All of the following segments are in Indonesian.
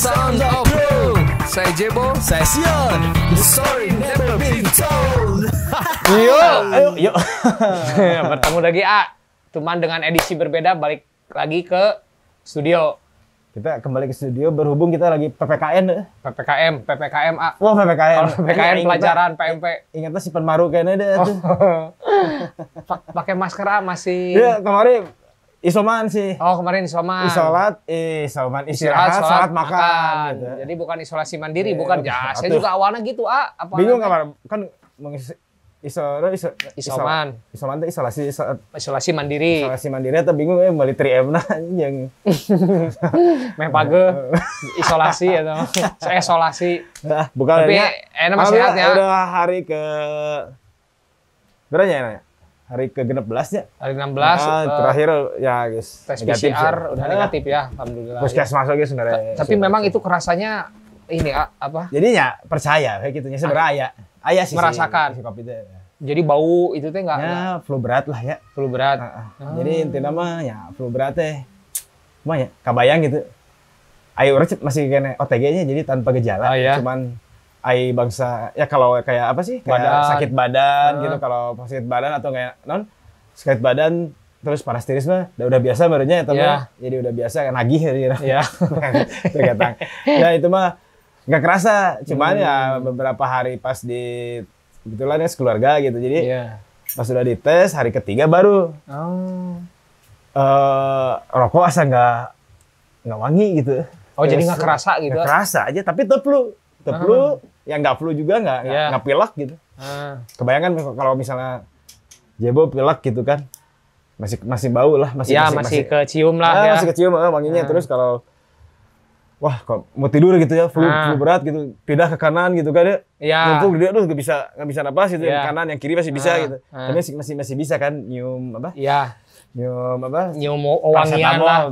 Sound of Blue. Saya Jebo. Saya Sion. The story never been told. Yuk. Bertemu lagi cuman dengan edisi berbeda, balik lagi ke studio. Kita kembali ke studio, berhubung kita lagi PPKN. PPKM Wah, PPKN. Kalau PPKN pelajaran PMP. Ingatnya si penmaru kayaknya deh tuh. Pakai masker masih. Iya, kemarin isoman sih. Oh, kemarin isoman. Isoman istirahat, salat makan. Gitu. Jadi bukan isolasi mandiri, Iya, bukan. Ya, saya juga awalnya gitu, apa bingung kemarin kan isoman tuh isolasi mandiri. Isolasi mandiri atau bingung beli 3M nah yang mepage isolasi atau isolasi. Nah, bukan tapi enak masih sehat ya. Udah hari ke berapa ya? Hari ke-16 ya. Hari 16 terakhir ya guys. Tes negatif, PCR ya. udah negatif ya, alhamdulillah. Puskesmas lagi sebenarnya. Tapi memang itu kerasanya ini apa? Jadinya percaya kayak gitunya sebenarnya ayah sih merasakan si kopi itu. Jadi bau itu teh enggak? Ya, flu berat lah ya. Flu berat. Jadi intinya mah ya flu berat teh. Cuma ya kabayang gitu. Ayo urut masih kena OTG-nya jadi tanpa gejala. Oh, ya? Cuman ai bangsa ya kalau kayak apa sih? Kayak sakit badan gitu, kalau sakit badan atau kayak sakit badan terus parasitiris mah udah biasa barunya ya yeah. Jadi udah biasa nagih gitu. Iya. Ya itu mah nggak kerasa, cuman ya beberapa hari pas di kebetulan ya sekeluarga gitu, jadi pas sudah dites hari ketiga baru rokok asa nggak wangi gitu. Oh terus, jadi nggak kerasa gitu? Nggak kerasa aja, tapi flu, yang nggak flu juga nggak pilek gitu. Kebayangkan kalau misalnya Jebo pilek gitu kan, masih bau lah, masih kecium lah ya. Masih kecium wanginya. Terus kalau wah, kok mau tidur gitu ya, flu berat gitu, pindah ke kanan gitu kan ya. Mumpung dia nggak bisa napas gitu, yang kanan, yang kiri masih bisa gitu. Tapi masih bisa kan nyium apa? Iya. Nyium apa? Nyium wangian lah.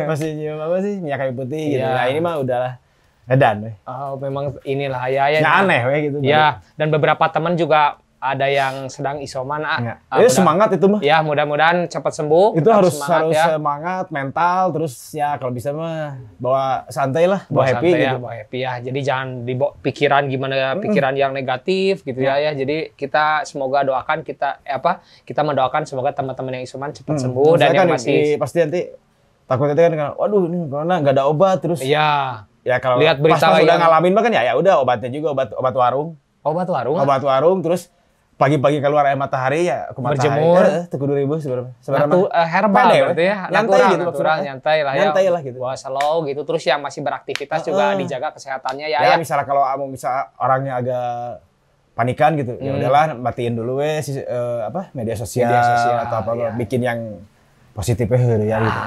Masih nyium apa sih? Minyak kayu putih gitu. Nah, ini mah udahlah edan. Oh, memang inilah ya. Nggak aneh gitu. Ya, dan beberapa teman juga ada yang sedang isoman. Semangat itu mah. Ya, mudah-mudahan cepat sembuh. Itu harus semangat mental, terus ya kalau bisa mah bawa santai lah, bawa happy gitu. Bawa happy ya. Jadi jangan dibawa pikiran pikiran yang negatif gitu ya. Jadi kita semoga doakan kita mendoakan semoga teman-teman yang isoman cepat sembuh dan yang masih pasti nanti takutnya kan waduh ini corona nggak ada obat terus. Iya. Ya kalau lihat berita pas udah ngalamin mah kan ya udah obatnya juga obat warung. Obat warung terus pagi-pagi keluar air matahari ya ke matahari. Berjemur. Teguh 2000 sebenarnya. Herbal berarti ya. Natural, nyantai lah gitu. Buat slow gitu. Terus yang masih beraktivitas juga dijaga kesehatannya ya. Misalnya kalau orangnya agak panikan gitu, ya udahlah matiin dulu media sosial atau apa bikin yang positifnya ya gitu.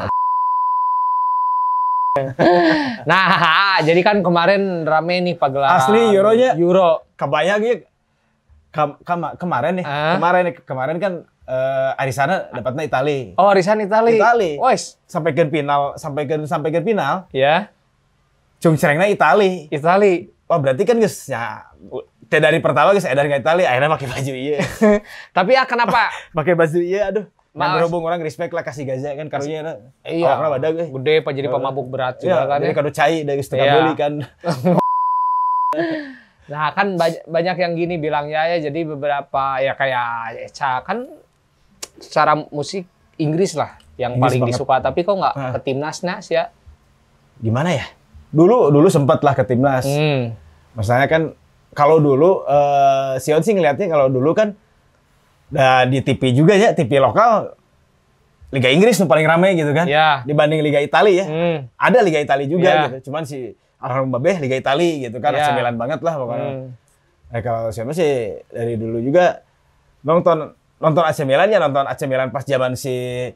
Nah, jadi kan kemarin rame nih pagelaran. Asli Euro. Kebayang gitu. Kemarin kan Arisana dapatnya Itali. Oh, Arisan Itali. Wes, sampai ke final. Ya. Cung cerengna Itali. Oh, berarti kan guys ya dari pertama guys edar ke Itali, akhirnya pakai baju iya. Tapi ya kenapa? Pakai baju iya, aduh. Berhubung orang respect lah kasih Gaza kan karunya. Iya. Orang badag guys. Gede Pak jadi pemabuk berat juga kan. Jadi kado cai dari setengah beli kan. Nah kan banyak yang gini bilangnya ya, jadi beberapa ya kayak Eca kan secara musik Inggris lah yang paling disuka, tapi kok nggak ke Timnas ya? Gimana ya? Dulu sempat lah ke Timnas. Masalahnya kan kalau dulu Sion sih ngeliatnya kalau dulu kan di TV juga ya, TV lokal Liga Inggris tuh paling ramai gitu kan, dibanding Liga Italia ya. Ada Liga Italia juga gitu, cuman orang babeh Liga Italia gitu kan, AC Milan banget lah pokoknya. Kalau siapa sih dari dulu juga nonton AC Milan ya, nonton AC Milan pas zaman si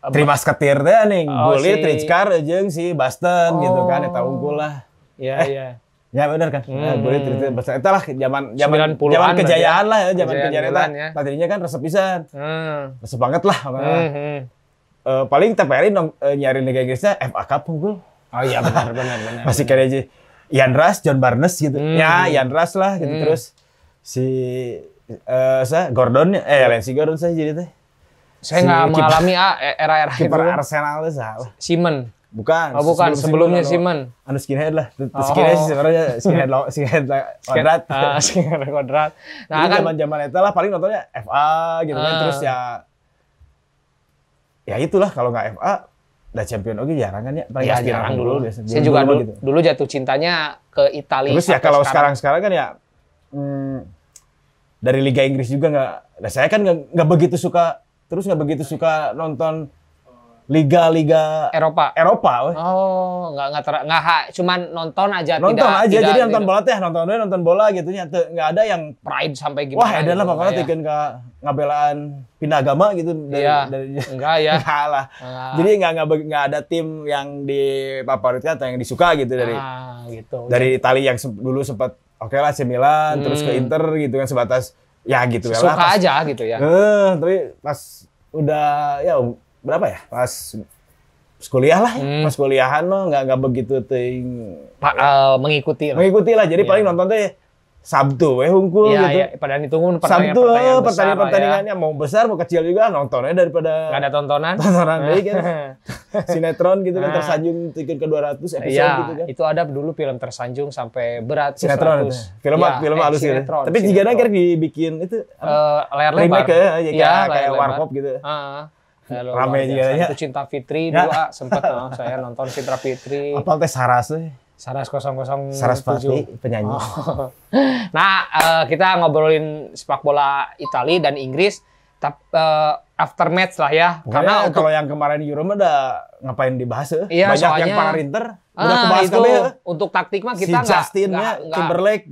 Trimas Ketir teh nih, Gullit, Rijkaard jeung si Basten gitu kan, eta unggul lah. Iya. Ya benar kan. Gullit, Rijkaard, Basten eta lah zaman kejayaan lah ya, zaman kejayaan eta. Tadinya kan resep pisan. Resep banget lah pokoknya. Paling TPRI nyari Liga Inggrisnya FA Cup unggul. Oh iya benar. Masih kayak aja Ian Rush, John Barnes gitu. Ya Ian Rush lah gitu. Terus si Gordon Lindsey Gordon saya jadi teh. Saya nggak mengalami era-era kiper Arsenal itu salah. Simon. Bukan. Oh bukan, sebelumnya Simon. Anu skinhead lah. Skinhead sih sebenarnya skinhead kuadrat. Skinhead kuadrat. Nah, kan zaman-zaman itu lah paling nontonnya FA gitu kan, terus ya itulah kalau nggak FA udah champion oke jarang kan ya. Paling Ya jarang dulu. biasa. Saya juga dulu jatuh cintanya ke Italia. Terus ya kalau sekarang kan ya dari Liga Inggris juga nggak. Nah, saya kan nggak begitu suka nonton liga Eropa. Weh. Oh, nggak cuman nonton aja. Jadi nonton bola teh nonton bola gitu nya nggak ada yang pride sampai gimana. Wah, ada lah pokoknya tikeun ka ngabelaan pindah agama gitu dari enggak ya. Enggak lah. Jadi nggak ada tim yang difavoritkan atau yang disuka gitu gitu. Dari Italia yang dulu sempat oke lah AC Milan terus ke Inter gitu kan sebatas ya gitu ya lah. Suka aja gitu ya. Tapi pas udah ya berapa ya? Pas kuliah lah, pas kuliahan mah nggak begitu mengikuti lah. Jadi paling nonton teh Sabtu hungkul gitu. Iya, padahal ditunggu Sabtu pertandingannya mau besar mau kecil juga nontonnya daripada nggak ada tontonan deh kan. Sinetron gitu kan tersanjung tiket ke 200 episode gitu kan. Itu ada dulu film tersanjung sampai berat sinetron itu. Film halus gitu. Tapi jika kira dibikin itu layar lebar. Remake kayak Warkop gitu. Rame juga ya. Itu Cinta Fitri dulu sempat saya nonton Cinta Fitri. Apa teh Saras teh? Saras 007. Saras pasti penyanyi. Nah, kita ngobrolin sepak bola Italia dan Inggris. After match lah ya. Karena kalau yang kemarin Euro mah udah ngapain dibahas Iya, banyak soalnya, yang para rinter udah kebahas itu untuk taktik mah kita si Justin-nya Timberlake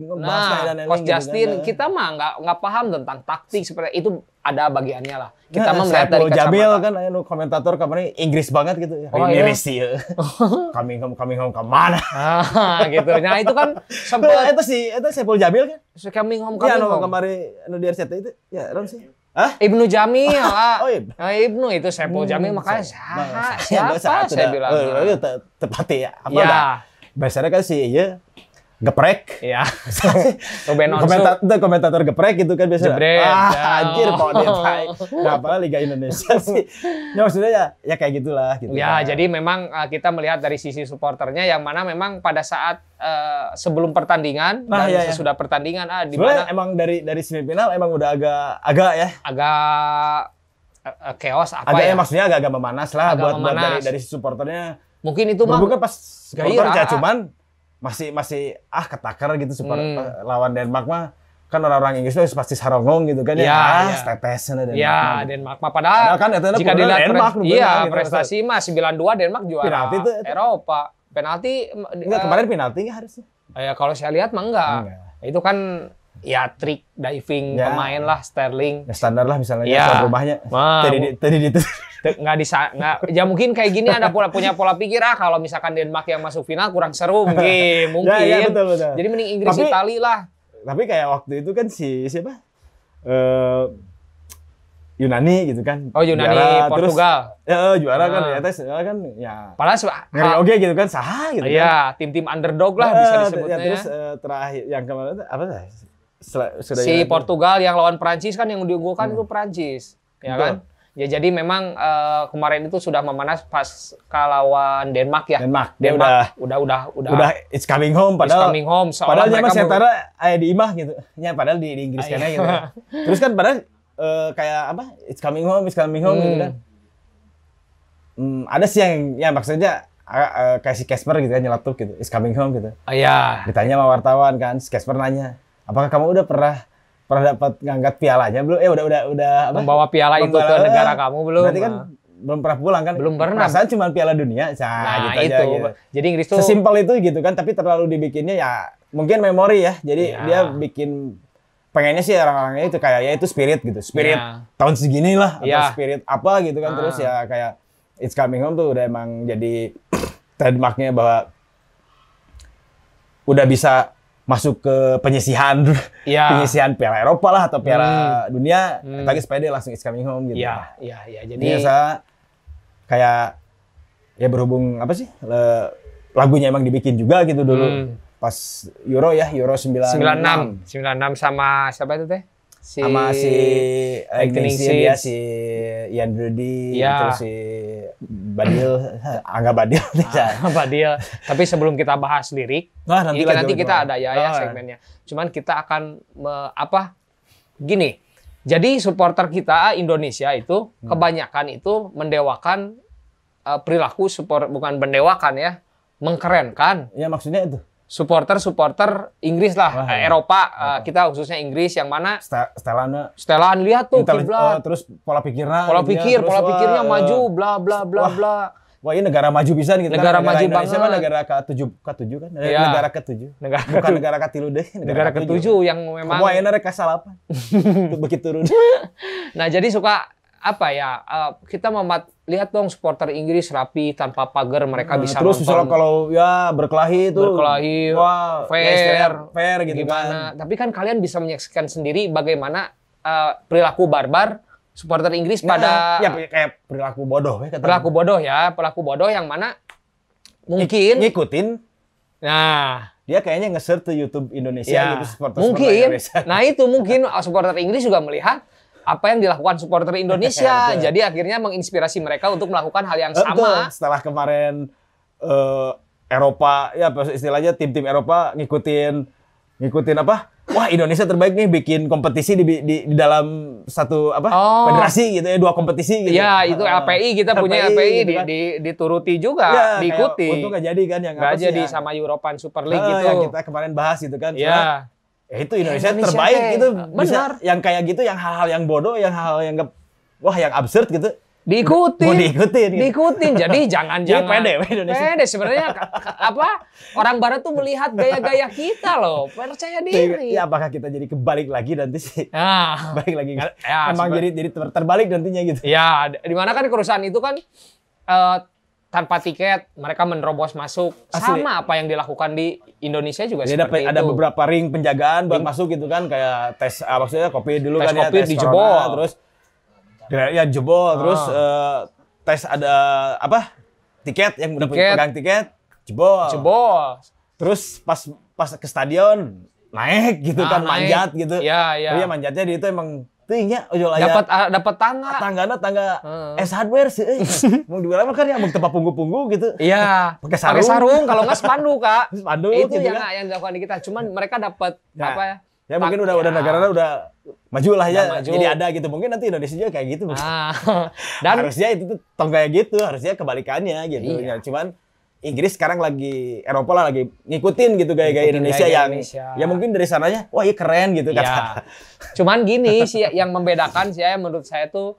Coach Justin gitu, kita mah nggak paham tentang taktik seperti itu, ada bagiannya lah. Kita mah melihat dari kacamata. Jamil kan komentator kemarin Inggris banget gitu ya. Ini Risi ya. Coming home kemana? Gitu. Nah itu kan sempat itu Saiful Jamil kan? Coming home. Iya kemarin di RCTI itu ya Ron sih. Ibnu Jamil, Ibnu itu Saiful Jamil, makanya siapa saya bilang. Tepati ya. Apa dah? Biasanya kan sih ya geprek. Iya. Ruben Onsu. Komentator geprek gitu kan biasanya. Jebret. Anjir kok dia baik. Enggak apa Liga Indonesia sih. Ya maksudnya ya kayak gitulah gitu. Ya, jadi memang kita melihat dari sisi supporternya yang mana memang pada saat sebelum pertandingan dan sesudah pertandingan di mana emang dari semifinal emang udah agak ya. Agak chaos apa agak ya? Maksudnya agak memanas lah buat dari supporternya. Mungkin itu mah bukan pas supporter cuman masih ketakar gitu lawan Denmark mah kan orang-orang Inggris tuh pasti sarongong gitu kan tetes Denmark. Ya, Denmark mah padahal kan jika dilihat prestasi mah 92 Denmark juara penalti itu, Eropa. Penalti enggak kemarin penalti enggak harusnya. Ya kalau saya lihat mah enggak. Itu kan ya trik diving pemain lah Sterling. Ya, standar lah misalnya tuan rumahnya. Tadi itu nggak ya mungkin kayak gini ada punya pola pikir kalau misalkan Denmark yang masuk final kurang seru mungkin. Ya, betul. Jadi mending Inggris Italia lah. Tapi kayak waktu itu kan siapa? Yunani gitu kan. Oh, Yunani juara, Portugal. Terus, juara kan kan ya. Padahal gitu kan sah gitu kan. Tim-tim underdog lah bisa disebutnya. Terus terakhir yang kemarin apa si Portugal yang lawan Prancis kan yang diunggulkan itu Prancis, ya kan? Ya jadi memang kemarin itu sudah memanas pas lawan Denmark ya. Denmark udah it's coming home padahal zaman sementara di imah gitu. Ya padahal di Inggris kan gitu. Terus kan padahal kayak apa? It's coming home gitu kan. Ada sih yang ya maksudnya kayak si Casper gitu kan nyeletuk gitu. It's coming home gitu. Iya. Ditanya sama wartawan kan, si Casper nanya, "Apakah kamu udah pernah dapat ngangkat pialanya belum? Udah membawa piala itu ke negara kamu belum? Berarti kan belum pernah pulang kan? Belum pernah. Perasaan cuma Piala Dunia. Nah, gitu itu. Aja, gitu. Jadi Inggris tuh sesimpel itu gitu kan, tapi terlalu dibikinnya ya mungkin memori ya. Jadi dia bikin pengennya sih orang-orangnya itu kayak ya itu spirit gitu. Spirit tahun segini lah atau spirit apa gitu kan. Terus ya kayak It's Coming Home tuh udah emang jadi trademarknya bahwa udah bisa masuk ke penyisihan Piala Eropa lah atau Piala Dunia, lagi sepeda langsung It's Coming Home gitu. Iya. Jadi biasa kayak ya berhubung apa sih lagunya emang dibikin juga gitu dulu pas Euro 96 sama siapa itu teh? sama si Lightning dia Seeds. si Ian Brody, Iya. terus si Badil, Angga Badil. Badil. Tapi sebelum kita bahas lirik, Wah, nanti kita ada ya Oh. segmennya. Cuman kita akan gini. Jadi supporter kita Indonesia itu kebanyakan itu mendewakan perilaku bukan mendewakan ya, mengkerenkan Ya maksudnya itu. supporter Inggris lah, Wah, Eropa, kita khususnya Inggris yang mana Stelana setelan lihat tuh kiblat, terus pola pikirnya pola pikirnya maju bla bla bla wah. bla. Wah, ini negara maju pisan gitu Negara maju Indonesia banget. mah negara ke-7 kan? Iya. Negara ke-7. Bukan negara ke-3 deh, Negara ke-7 yang memang Semua enak rek ke-8. Begitu turun. Nah, jadi suka kita lihat dong supporter Inggris rapi tanpa pagar mereka bisa Terus nonton. misalnya kalau ya berkelahi itu wah, fair, fair gitu gimana. kan. Tapi kan kalian bisa menyaksikan sendiri bagaimana perilaku barbar supporter Inggris pada ya kayak perilaku bodoh ya kata. Perilaku bodoh yang mana mungkin ngikutin. Nah, Dia kayaknya nge-search tuh YouTube Indonesia ya, gitu supporter mungkin. Indonesia. Nah, itu mungkin supporter Inggris juga melihat apa yang dilakukan supporter Indonesia. Betul. Jadi akhirnya menginspirasi mereka untuk melakukan hal yang Betul. sama. Setelah kemarin Eropa, ya istilahnya tim-tim Eropa ngikutin apa? Wah, Indonesia terbaik nih bikin kompetisi di dalam satu federasi gitu ya, 2 kompetisi gitu. Iya, itu LPI, kita punya LPI gitu kan. dituruti juga, Ya, diikuti. Untung nggak jadi kan yang Nggak apa sih jadi yang- sama European Super League gitu. Yang kita kemarin bahas gitu kan. Iya. Ya itu Indonesia, Indonesia terbaik teh, gitu. benar. Bisa yang kayak gitu, yang hal-hal yang bodoh, yang hal-hal yang yang absurd gitu. Diikutin. Mau diikutin gitu. Diikutin. Jadi jangan-jangan. Jadi pede Indonesia. Pede sebenarnya orang barat tuh melihat gaya-gaya kita loh. Percaya diri. Ya apakah kita jadi kebalik lagi nanti sih? Nah, Balik lagi. Ya, Emang jadi terbalik nantinya gitu. ya, di mana kan perusahaan itu kan tanpa tiket mereka menerobos masuk. Asli. Sama apa yang dilakukan di Indonesia juga Jadi seperti ada itu. beberapa ring penjagaan buat masuk gitu kan, kayak tes maksudnya kopi dulu Tes kan ya, kopi tes dijebol. corona, terus ya jebol, terus tes ada tiket yang udah Tiket. pegang tiket jebol. Jebol. Terus pas ke stadion naik gitu Nah, kan, naik. manjat gitu. Iya, iya. Iya, manjatnya di itu emang tingnya ojol aya. Dapat tangga. Tangga S hardware sih. Mau dibilang kan ya mau tempat punggu-punggu gitu. Iya, Pakai pakai sarung kalau nggak spanduk, Kak. Spanduk Itu gitu yang kan. yang dilakukan di kita. Cuman mereka dapat Ya. apa ya? Ya mungkin udah negaranya udah maju lah ya. Udah maju. Jadi ada gitu. Mungkin nanti Indonesia juga kayak gitu. Dan Harusnya itu tuh tong kayak gitu, harusnya kebalikannya gitu. Iya. Ya, cuman Inggris sekarang Eropa lah lagi ngikutin gitu gaya-gaya Ngikutin Indonesia gaya yang Indonesia. ya mungkin dari sananya wah iya keren gitu ya. kata. Cuman gini sih yang membedakan sih menurut saya tuh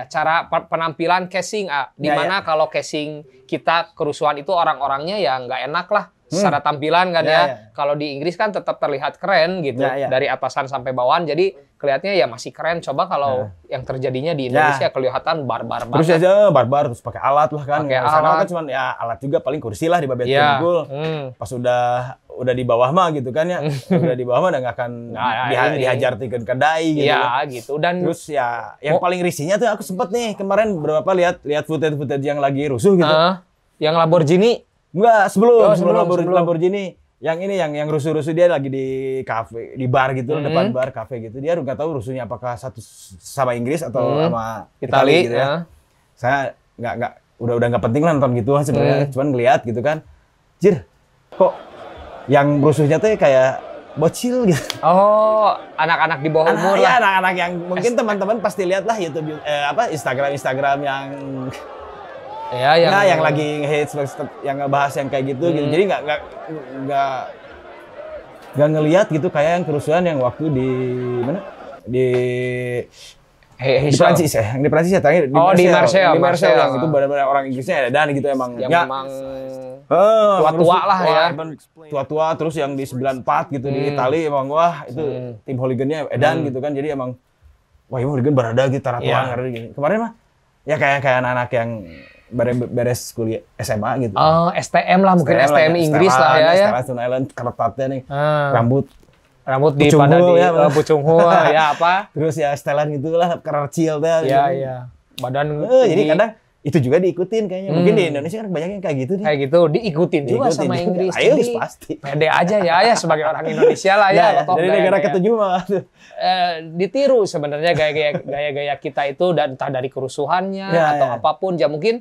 cara penampilan casing di Ya, mana kalau casing kita kerusuhan itu orang-orangnya ya nggak enak lah secara tampilan kan Ya, ya. ya. Kalau di Inggris kan tetap terlihat keren gitu Ya, ya. dari atasan sampai bawahan. Jadi kelihatannya ya masih keren. Coba kalau yang terjadinya di Indonesia kelihatan barbar Terus banget. aja barbar terus pakai alat lah kan. Pakai Di sana alat. kan cuman ya alat juga paling kursi lah di babet Iya. tunggul. Hmm. Pas udah di bawah mah gitu kan ya. Udah di bawah mah udah nggak akan Ini. dihajar tiga kedai gitu. Iya kan. gitu. Dan Terus ya yang paling risihnya tuh aku sempet nih kemarin berapa lihat footage yang lagi rusuh gitu. yang Lamborghini. Enggak, sebelum sebelum. Lamborghini. Yang ini yang rusuh-rusuh dia lagi di kafe, di bar gitu, depan bar kafe gitu. Dia nggak tahu rusuhnya apakah sama Inggris atau sama Itali gitu ya. Saya nggak udah nggak penting lah nonton gitu sebenarnya. Cuman ngeliat gitu kan. Jir, kok yang rusuhnya tuh kayak bocil gitu. Oh, anak-anak di bawah umur Ya, lah. anak-anak yang mungkin teman-teman pasti lihat lah YouTube Instagram yang Ya, yang lagi hits yang ngebahas yang kayak gitu gitu. Jadi nggak ngelihat gitu kayak yang kerusuhan yang waktu di mana? Di Prancis ya, yang di Prancis ya terakhir di Marseille. Di Marseille yang itu benar-benar orang Inggrisnya dan gitu emang yang ya, memang tua-tua lah ya. Tua-tua terus yang di 94 gitu di Itali emang wah itu tim hooligannya edan gitu kan. Jadi emang wah ini hooligan berada gitu taratuan gitu. Kemarin mah ya kayak anak-anak yang beres kuliah SMA gitu. Oh, STM lah mungkin STM Inggris lah ya. Setelah Stone Island keretatnya nih. Rambut di pucung pada hul, di ya, pucung hul ya apa? Terus ya setelan gitulah kercil teh. Iya. Badan Jadi kadang itu juga diikutin kayaknya. Mungkin di Indonesia kan banyak yang kayak gitu nih. Kayak gitu diikutin juga sama Inggris. Ayo Jadi, pasti. pede aja ya sebagai orang Indonesia lah ya. Ya, dari negara ketujuh mah. Ditiru sebenarnya gaya-gaya kita itu, dan entah dari kerusuhannya atau apapun ya, mungkin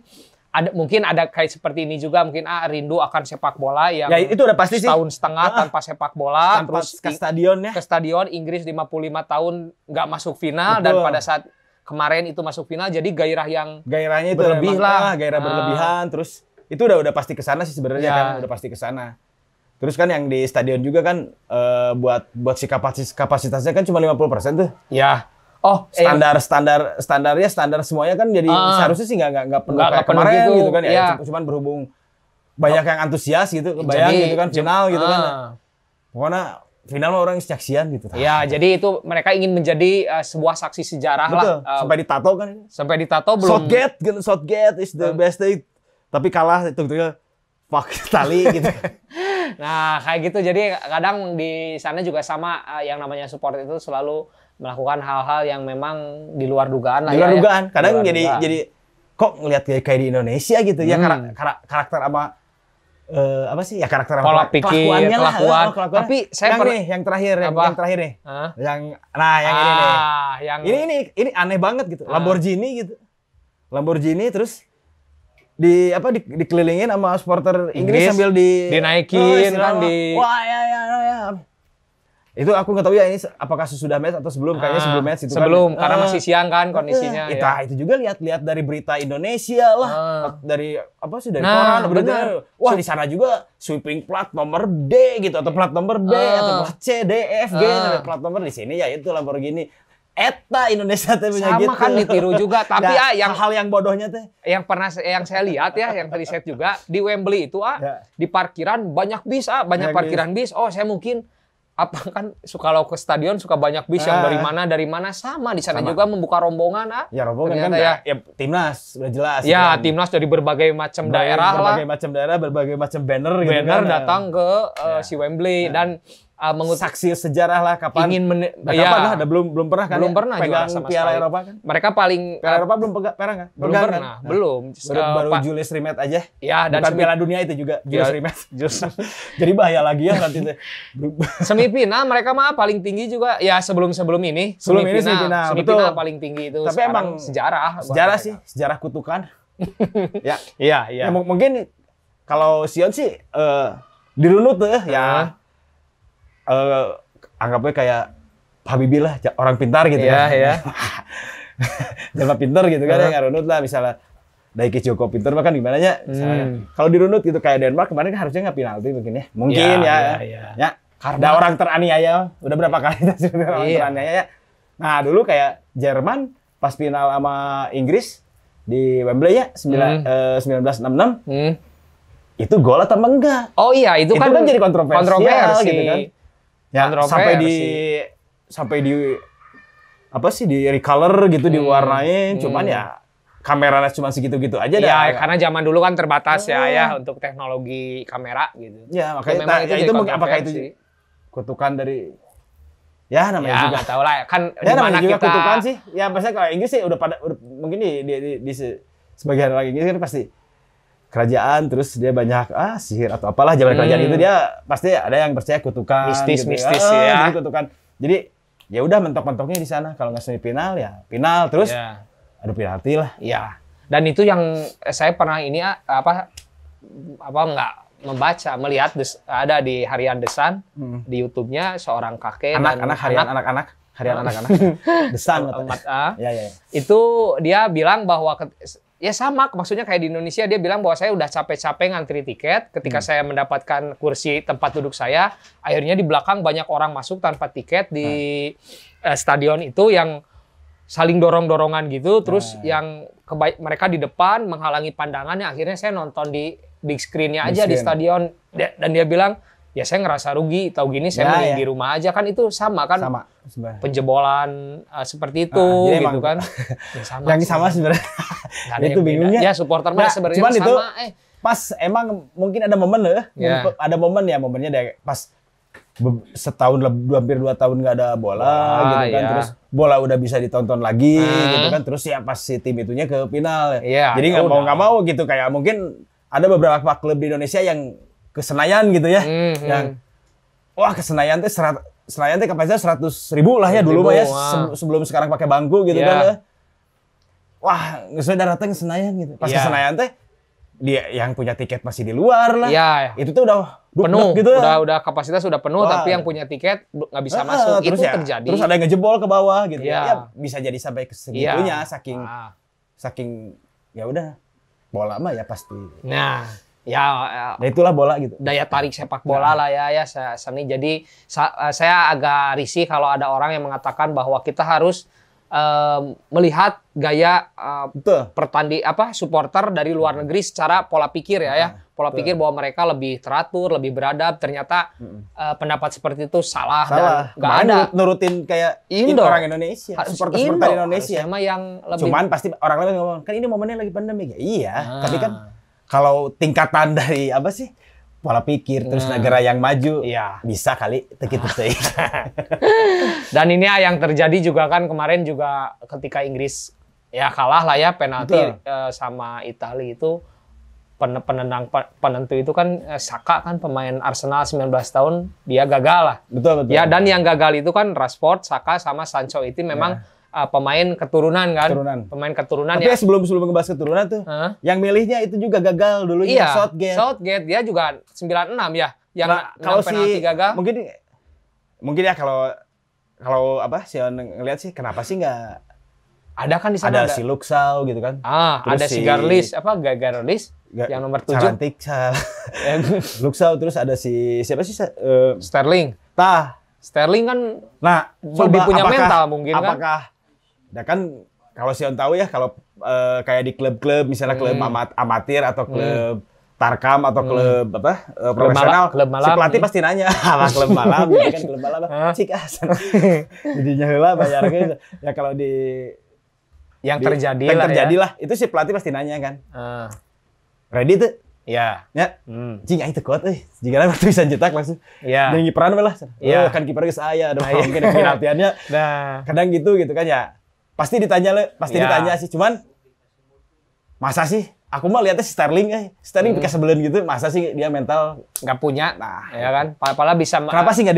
ada kayak seperti ini juga, mungkin rindu akan sepak bola yang ya itu udah pasti sih. Setahun setengah tanpa sepak bola, tanpa terus ke stadion ya. Ke stadion, Inggris 55 tahun nggak masuk final. Betul. Dan pada saat kemarin itu masuk final, jadi gairahnya itu berlebih lah, gairah berlebihan. Terus itu udah pasti kesana sih sebenarnya kan, udah pasti kesana. Terus kan yang di stadion juga kan buat si kapasitasnya kan cuma 50% tuh. Ya. Oh, standar semuanya kan jadi seharusnya sih nggak penuh kayak kemarin gitu kan ya. Cuman berhubung banyak yang antusias gitu, kebayang gitu kan final gitu kan. Pokoknya final orang saksian gitu. Ya, jadi itu mereka ingin menjadi sebuah saksi sejarah. Betul. Lah. Sampai ditato kan. Sampai ditato belum. Southgate is the best day. Tapi kalah itu fuck tali gitu. Nah, kayak gitu. Jadi kadang di sana juga sama, yang namanya support itu selalu melakukan hal-hal yang memang di luar dugaan lah. Di luar dugaan. Kadang jadi kok ngelihat kayak di Indonesia gitu ya, karakter apa apa sih ya, karakter pola pikir, kelakuan. Tapi saya yang terakhir nih. Yang ini nih. Ini aneh banget gitu. Lamborghini terus dikelilingin sama supporter Inggris sambil dinaikin kan di. Wah ya. Itu aku nggak tahu ya ini apakah sesudah match atau sebelum, kayaknya sebelum match itu sebelum kan. Karena masih siang kan kondisinya. Itu juga lihat dari berita Indonesia lah, dari koran berita. Wah, di sana juga sweeping plat nomor D gitu, atau plat nomor B atau plat C, D, F, G, plat nomor di sini ya itu Lamborghini. Eta Indonesia teh punya gitu. Sama kan ditiru juga, tapi yang hal yang bodohnya teh yang saya lihat ya, yang riset juga di Wembley itu di parkiran banyak bis, banyak parkiran bis. Oh, saya mungkin kan kalau ke stadion suka banyak bis yang dari mana sama di sana juga membuka rombongan. Ya rombongan kan ya timnas udah jelas. Ya kan. Timnas dari berbagai macam daerah, berbagai macam banner gitu kan datang ke si Wembley dan saksi sejarah lah kapan kapan lah, belum pernah kan, belum pernah pegang sama Piala sekali. Eropa kan, mereka paling Piala Eropa belum pernah kan? Belum baru Julius Rimet aja ya, dan Piala Dunia itu juga Julius Rimet jadi bahaya lagi ya nanti teh. Semifinal mereka mah paling tinggi juga ya, sebelum ini semifinal paling tinggi itu. Tapi emang sejarah sih, sejarah kutukan. ya mungkin kalau Sion sih dirunut tuh ya. Anggapnya kayak Habibie lah, orang pintar gitu kan. Jangan pintar gitu kan, nggak runut lah misalnya. Daiki Joko pintar bahkan gimana ya? Kalau dirunut gitu kayak Denmark kemarin kan harusnya nggak penalti mungkin ya. Mungkin ya. Karena ada orang teraniaya, udah berapa kali orang teraniaya. Nah dulu kayak Jerman pas final sama Inggris di Wembley ya 1966. Itu gol atau enggak? Oh iya, itu kan jadi kontroversi gitu kan. Ya, sampai di apa sih di recolor gitu, diwarnain, cuman ya kameranya cuma segitu-gitu aja dah. Ya, karena zaman dulu kan terbatas ya untuk teknologi kamera gitu. Ya, makanya itu apakah itu kutukan dari namanya juga. Ya, tahu lah kan di mana kita kutukan sih. Ya, biasanya kalau Inggris sih udah mungkin di sebagian orang Inggris kan pasti kerajaan, terus dia banyak sihir atau apalah zaman kerajaan itu, dia pasti ada yang percaya kutukan mistis ya. Kutukan. Jadi ya udah mentok-mentoknya di sana, kalau nggak semifinal ya final, terus adu penalti lah. Iya. Dan itu yang saya pernah melihat ada di Harian The Sun di YouTube-nya seorang kakek harian anak-anak The Sun itu dia bilang bahwa ya sama, maksudnya kayak di Indonesia, dia bilang bahwa saya udah capek-capek ngantri tiket. Ketika saya mendapatkan kursi tempat duduk saya, akhirnya di belakang banyak orang masuk tanpa tiket di stadion itu yang saling dorong-dorongan gitu. Terus yang mereka di depan menghalangi pandangannya. Akhirnya saya nonton di big screen-nya aja di stadion. Dan dia bilang, ya saya ngerasa rugi, tahu gini saya mending di rumah aja. Kan itu sama kan, penjebolan seperti itu gitu kan. Yang sama sebenarnya. Itu bingungnya. Ya supporter mah sebenarnya sama. Itu pas emang mungkin ada momen loh. Ada momennya pas setahun hampir 2 tahun nggak ada bola gitu kan, iya. terus bola udah bisa ditonton lagi gitu kan, terus ya pas si tim itunya ke final. Iya, Jadi ya nggak mau gitu, kayak mungkin ada beberapa klub di Indonesia yang ke Senayan gitu ya, yang wah ke Senayan teh Senayan teh kapasitas 100.000 lah ya dulu mah ya, sebelum sekarang pakai bangku gitu kan ya. Wah, nggak sudah datang ke Senayan gitu. Pas ke Senayan teh dia yang punya tiket masih di luar lah. Iya. Itu tuh udah penuh gitu ya. udah kapasitas sudah penuh. Wah. Tapi yang punya tiket nggak bisa masuk. Terus Itu ya, terjadi. Terus ada yang ngejebol ke bawah gitu. Iya. Ya bisa jadi sampai ke segitunya saking ya udah bola mah ya pasti. Nah, ya Itulah bola gitu. daya tarik sepak bola lah ya seni. Jadi saya agak risih kalau ada orang yang mengatakan bahwa kita harus melihat gaya supporter dari luar negeri secara pola pikir ya. Pola pikir bahwa mereka lebih teratur, lebih beradab. Ternyata pendapat seperti itu salah. Dan nggak ada. Nurutin kayak orang Indonesia, supporter Indonesia. Yang lebih... Cuman pasti orang lain ngomong, kan ini momennya lagi pandemi. Iya, tapi kan kalau tingkatan dari pola pikir terus negara yang maju, bisa kali gitu. Dan ini yang terjadi juga kan kemarin juga ketika Inggris ya kalah lah ya penalti sama Italia itu, penentu itu kan Saka kan pemain Arsenal 19 tahun, dia gagal lah. Betul. Ya, dan yang gagal itu kan Rashford, Saka sama Sancho itu memang pemain keturunan kan. Pemain keturunan. Tapi sebelum ngebahas keturunan tuh, yang milihnya itu juga gagal dulunya. Southgate dia juga 96 ya. Yang kalau penalti gagal. Mungkin ya kalau Sion ngelihat sih kenapa sih nggak ada kan di sana ada si Luxau gitu kan. Ada si Garlis Garlis yang nomor 7. Cantik Luxau, terus ada si siapa sih Sterling. Sterling kan lebih punya mental mungkin kan. Nah kan kalau Sion tahu ya, kalau kayak di klub-klub misalnya klub amatir atau klub Tarkam atau klub profesional, klub malam, si pelatih pasti nanya sama klub malam gitu kan, klub malam cik jadinya heula bayar gitu. Ya kalau yang terjadi lah itu si pelatih pasti nanya kan. Ready tuh? Ya. Cing itu kuat jika waktu bisa cetak langsung. Ya. Yang kiperan lah. Kan kiper geus aya, mungkin penaltiannya. Kadang gitu kan ya. Pasti ditanya sih, cuman masa sih aku mah lihatnya si Sterling pakai sebelen gitu, masa sih dia mental nggak punya. Ya kan, padahal bisa. Kenapa sih nggak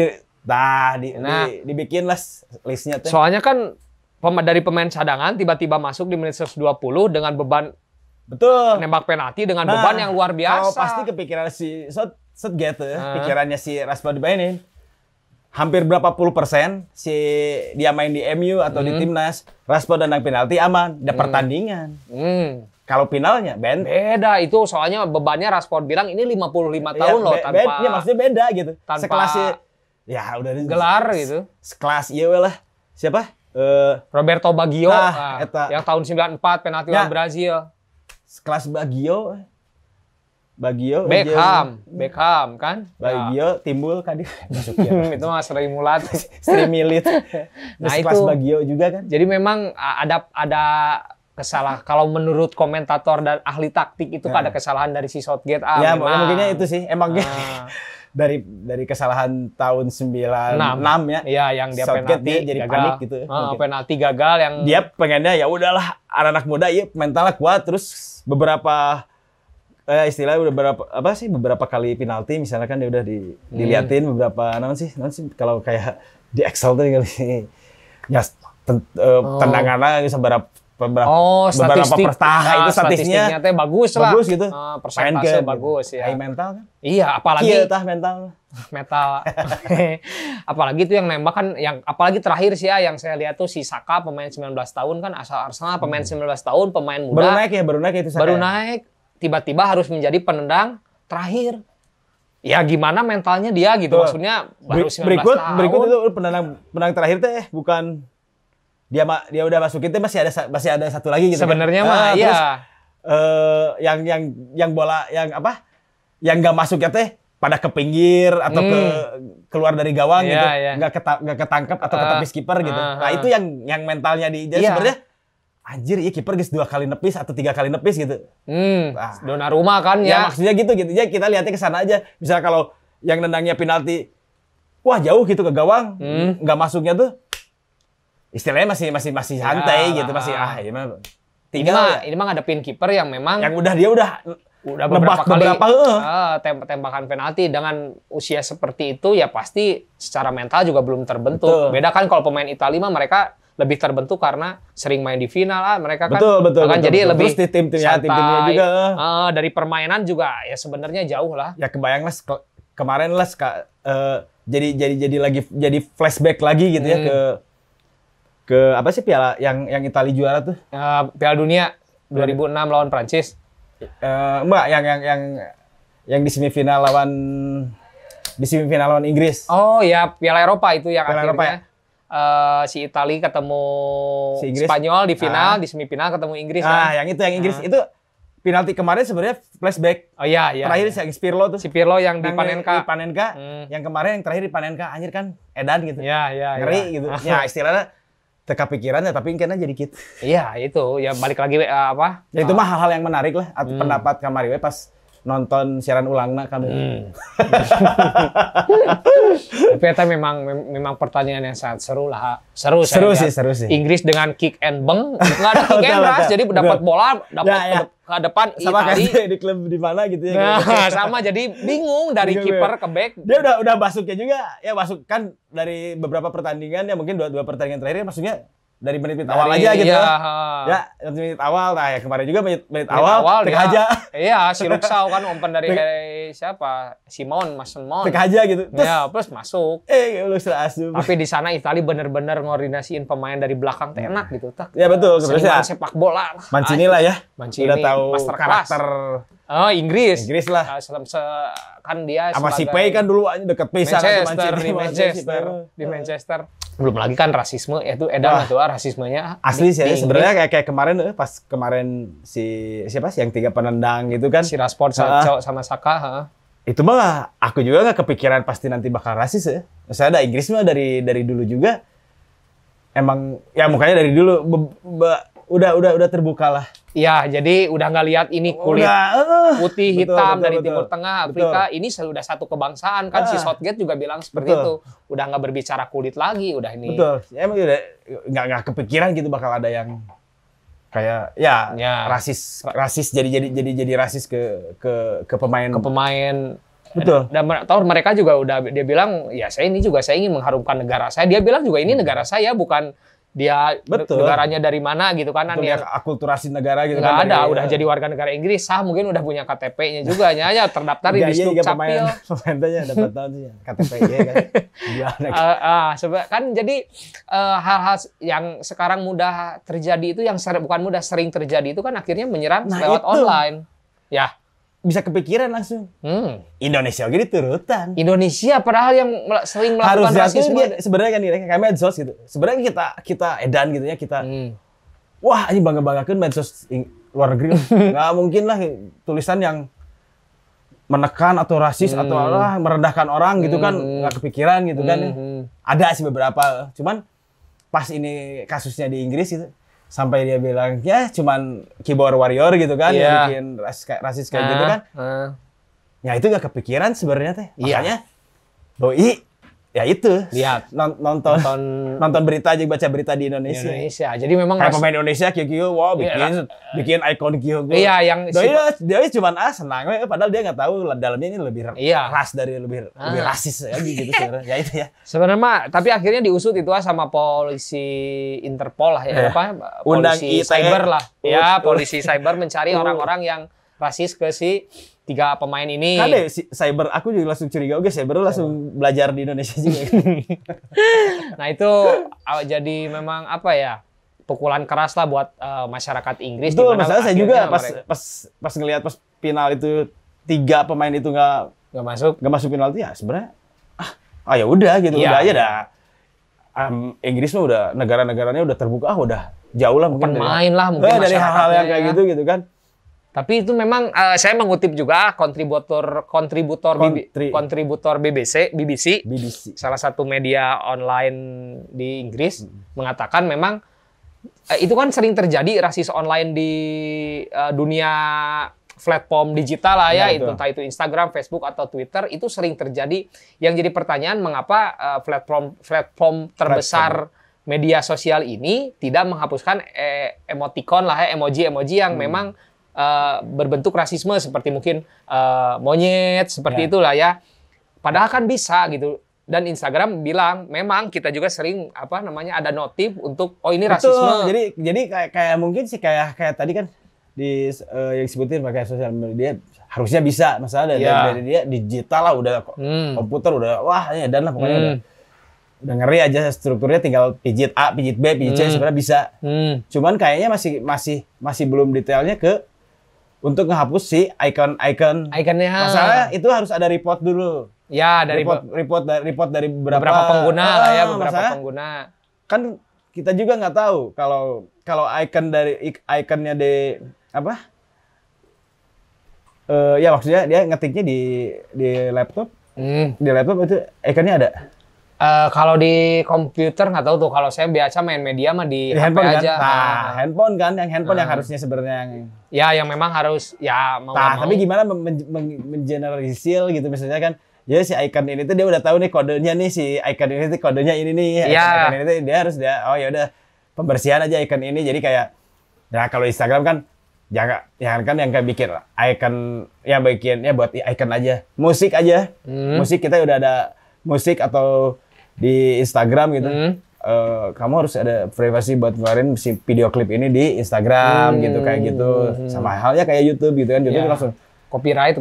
dibikin lah listnya tuh? Soalnya kan dari pemain cadangan tiba-tiba masuk di menit 120 dengan beban nembak penalti dengan beban yang luar biasa. Kalau pasti kepikiran si Southgate pikirannya si Rashford dimainin. Hampir berapa puluh persen si dia main di MU atau di timnas, Rashford dan penalti aman, ada pertandingan. Kalau finalnya beda itu, soalnya bebannya Rashford bilang ini 55 tahun loh tanpa. Ya maksudnya beda gitu. Sekelas ya udah gelar gitu. Sekelas lah. Siapa? Roberto Baggio yang tahun 94 penalti lawan Brazil. Sekelas Baggio Beckham kan? Baggio timbul kan itu mah Sri Mulat. Sri Milit. Nah itu Baggio juga kan. Jadi memang ada kesalahan. Kalau menurut komentator dan ahli taktik itu ada kesalahan dari si Southgate. Ya mungkinnya itu sih emangnya dari kesalahan tahun 96 ya. Iya, yang dia Southgate penalti dia jadi gagal. panik gitu. Penalti gagal yang dia pengennya ya udahlah anak-anak muda mentalnya kuat, terus beberapa istilahnya beberapa kali penalti misalnya kan dia udah diliatin beberapa naon sih kalau kayak di Excel tuh kali ya tendangannya beberapa itu statistiknya teh bagus lah. Bagus gitu. Persentase bagus ya. High mental kan? Iya, apalagi mental. Apalagi itu yang nembak kan, apalagi terakhir sih yang saya lihat tuh si Saka pemain 19 tahun kan, asal Arsenal pemain 19 tahun, pemain muda. Baru naik itu Saka. Baru naik, tiba-tiba harus menjadi penendang terakhir. Ya gimana mentalnya dia gitu, maksudnya baru 19 tahun. Berikut itu penendang terakhir teh bukan dia udah masukin teh masih ada satu lagi gitu. Sebenarnya mah iya. Terus, yang bola yang nggak masuknya teh pada ke pinggir atau keluar dari gawang gitu, nggak ketangkap atau ketepis kiper gitu. Nah itu yang mentalnya jadi sebenarnya anjir ya kiper guys 2 kali nepis atau 3 kali nepis gitu. Donnarumma kan ya. Ya maksudnya gitu ya, kita lihatnya ke sana aja. Misalnya kalau yang nendangnya penalti wah jauh gitu ke gawang, nggak masuknya tuh istilahnya masih santai gitu, masih ini mah tinggal ini mah ngadepin kiper yang memang yang dia udah beberapa kali beberapa, tembakan penalti. Dengan usia seperti itu ya pasti secara mental juga belum terbentuk. Betul. Beda kan kalau pemain Italia mah mereka lebih terbentuk karena sering main di final mereka kan. Betul, Jadi lebih terus di tim-timnya juga. Dari permainan juga ya sebenarnya jauh lah. Ya kebayang lah kemarin lah jadi lagi jadi flashback lagi gitu ya ke apa sih piala yang Italia juara tuh? Piala Dunia 2006 lawan Prancis. Mbak yang di semifinal lawan Inggris. Oh ya, Piala Eropa itu yang Piala akhirnya Eropa, ya? Si Italia ketemu Si Inggris. Spanyol di final, di semifinal ketemu Inggris kan. Yang Inggris itu penalti kemarin sebenarnya flashback. Oh iya. Terakhir si Pirlo tuh. Si Pirlo yang di Di Panenka. Panenka. Yang kemarin yang terakhir di Panenka anjir kan edan gitu. Iya. Ngeri gitu. Ya istilahnya teka pikirannya tapi kayaknya jadi gitu. Iya, itu ya balik lagi apa? Ya itu mah hal-hal yang menarik lah pendapat kamari we pas nonton siaran ulangna kami. Tapi itu memang pertandingan yang sangat seru lah. Seru sih. Inggris dengan kick and bang, nggak ada kick and rush, jadi dapat bola, dapat ke depan sama Italia. kayak di klub di mana gitu ya. Nah, sama jadi bingung dari kiper ke back. Dia udah masuknya juga. Ya masuk kan dari beberapa pertandingan ya mungkin dua pertandingan terakhir masuknya dari menit awal aja gitu. Ya, menit awal. Nah, ya kemarin juga menit awal tek aja. Iya, si Luxau kan umpan dari siapa? Mason Mount. Tek aja gitu. Terus masuk. Luxau asup. Tapi di sana Italia bener-bener ngoordinasiin pemain dari belakang enak gitu. Ya betul, seniman sepak bola. Mancini lah ya. Mancini udah tahu master karakter Inggris lah. Kan dia sama si Pei kan dulu deket pisah di Manchester. Belum lagi kan rasisme itu edan tuh rasismenya. Asli sih sebenarnya kayak kemarin pas kemarin siapa sih yang 3 penendang gitu kan. Si Rashford sama Saka. Itu mah aku juga nggak kepikiran pasti nanti bakal rasis ya. Saya ada Inggris mah dari dulu juga. Emang ya mukanya dari dulu udah terbuka lah. Iya, jadi udah nggak lihat ini kulit putih hitam dari Timur Tengah Afrika. Ini sudah satu kebangsaan kan. Si Southgate juga bilang seperti itu. Udah nggak berbicara kulit lagi, udah ini. Betul. Ya, emang udah nggak kepikiran gitu bakal ada yang kayak rasis jadi rasis ke pemain. Betul. Dan tahu mereka juga udah dia bilang ya saya ingin mengharumkan negara saya. Dia bilang juga ini negara saya bukan dia negaranya dari mana gitu kan. Dia akulturasi negara gitu kan. Nggak ada, udah ya. jadi warga negara Inggris, mungkin udah punya KTP-nya juga, ya terdaftar di Dukcapil. Pemainnya dapat tahu sih KTP-nya kan. Kan jadi hal-hal yang sekarang mudah terjadi itu yang sering terjadi itu kan akhirnya menyerang lewat online. Ya. Bisa kepikiran langsung. Indonesia gini turutan. Indonesia padahal yang sering melakukan rasisme. Sebenarnya kan kayak medsos gitu. Sebenarnya kita edan gitu ya kita. Wah ini bangga-banggakan medsos luar negeri. Nggak mungkin lah tulisan yang menekan atau rasis atau merendahkan orang gitu kan nggak kepikiran gitu kan. Ada sih beberapa. Cuman pas ini kasusnya di Inggris gitu. Sampai dia bilang ya cuman keyboard warrior gitu kan yang bikin rasis kayak gitu kan. Ya itu gak kepikiran sebenarnya teh. Makanya doi ya itu lihat nonton berita aja baca berita di Indonesia. Jadi memang kayak pemain Indonesia Kyo wow bikin ikon Kyo. Iya yang dia cuman senang padahal dia nggak tahu dalamnya ini lebih ras dari lebih rasis ya gitu sebenarnya. Ya itu ya. Sebenarnya tapi akhirnya diusut itu sama polisi Interpol lah ya polisi cyber lah. Ya polisi cyber mencari orang-orang yang rasis ke si 3 pemain ini. Kan deh, cyber aku juga langsung curiga, cyber langsung belajar di Indonesia juga. Nah itu jadi memang apa ya, pukulan keras lah buat masyarakat Inggris. Betul, masalah saya juga pas ngelihat pas final itu 3 pemain itu nggak masuk penalti ya sebenarnya ya udah gitu udah aja dah. Inggris mah udah negara-negaranya udah terbuka udah jauh lah mungkin dari hal-hal yang kayak gitu kan. Tapi itu memang saya mengutip juga kontributor BBC, salah satu media online di Inggris mengatakan memang itu kan sering terjadi rasis online di dunia platform digital lah ya, Ya, itu betul. entah itu Instagram, Facebook atau Twitter, itu sering terjadi. Yang jadi pertanyaan, mengapa platform terbesar media sosial ini tidak menghapuskan emoticon lah ya, emoji-emoji yang memang berbentuk rasisme, seperti mungkin monyet seperti itulah ya. Padahal kan bisa gitu. Dan Instagram bilang memang kita juga sering ada notif untuk ini rasisme. Betul. Jadi kayak mungkin sih kayak tadi kan di yang disebutin pakai sosial media harusnya bisa, masalah dari dia digital lah, udah komputer udah wah ya, dan lah pokoknya udah ngeri aja strukturnya, tinggal pijit A, pijit B, pijit C sebenarnya bisa. Cuman kayaknya masih belum detailnya untuk ngehapus si ikonnya. Masalahnya itu harus ada report dulu. Ya, dari report dari beberapa pengguna lah ya, beberapa pengguna. Kan kita juga nggak tahu kalau ikonnya di ya maksudnya dia ngetiknya di laptop. Di laptop itu ikonnya ada. Kalau di komputer nggak tahu tuh. Kalau saya biasa main media mah di HP handphone aja. Kan? Nah, handphone kan, yang harusnya sebenarnya yang memang harus mau. Tapi gimana mengeneralisir gitu, misalnya kan, jadi si icon ini tuh dia udah tahu nih kodenya nih, si icon ini tuh kodenya ini nih. Icon ini tuh dia harus ya udah pembersihan aja icon ini. Jadi kayak kalau Instagram kan jangan kan yang kayak bikin icon, yang bikinnya buat icon aja. Musik aja. Musik kita udah ada musik atau di Instagram gitu. Kamu harus ada privasi buat ngeluarin si video klip ini di Instagram gitu, kayak gitu. Sama halnya kayak YouTube gitu kan. YouTube langsung copyright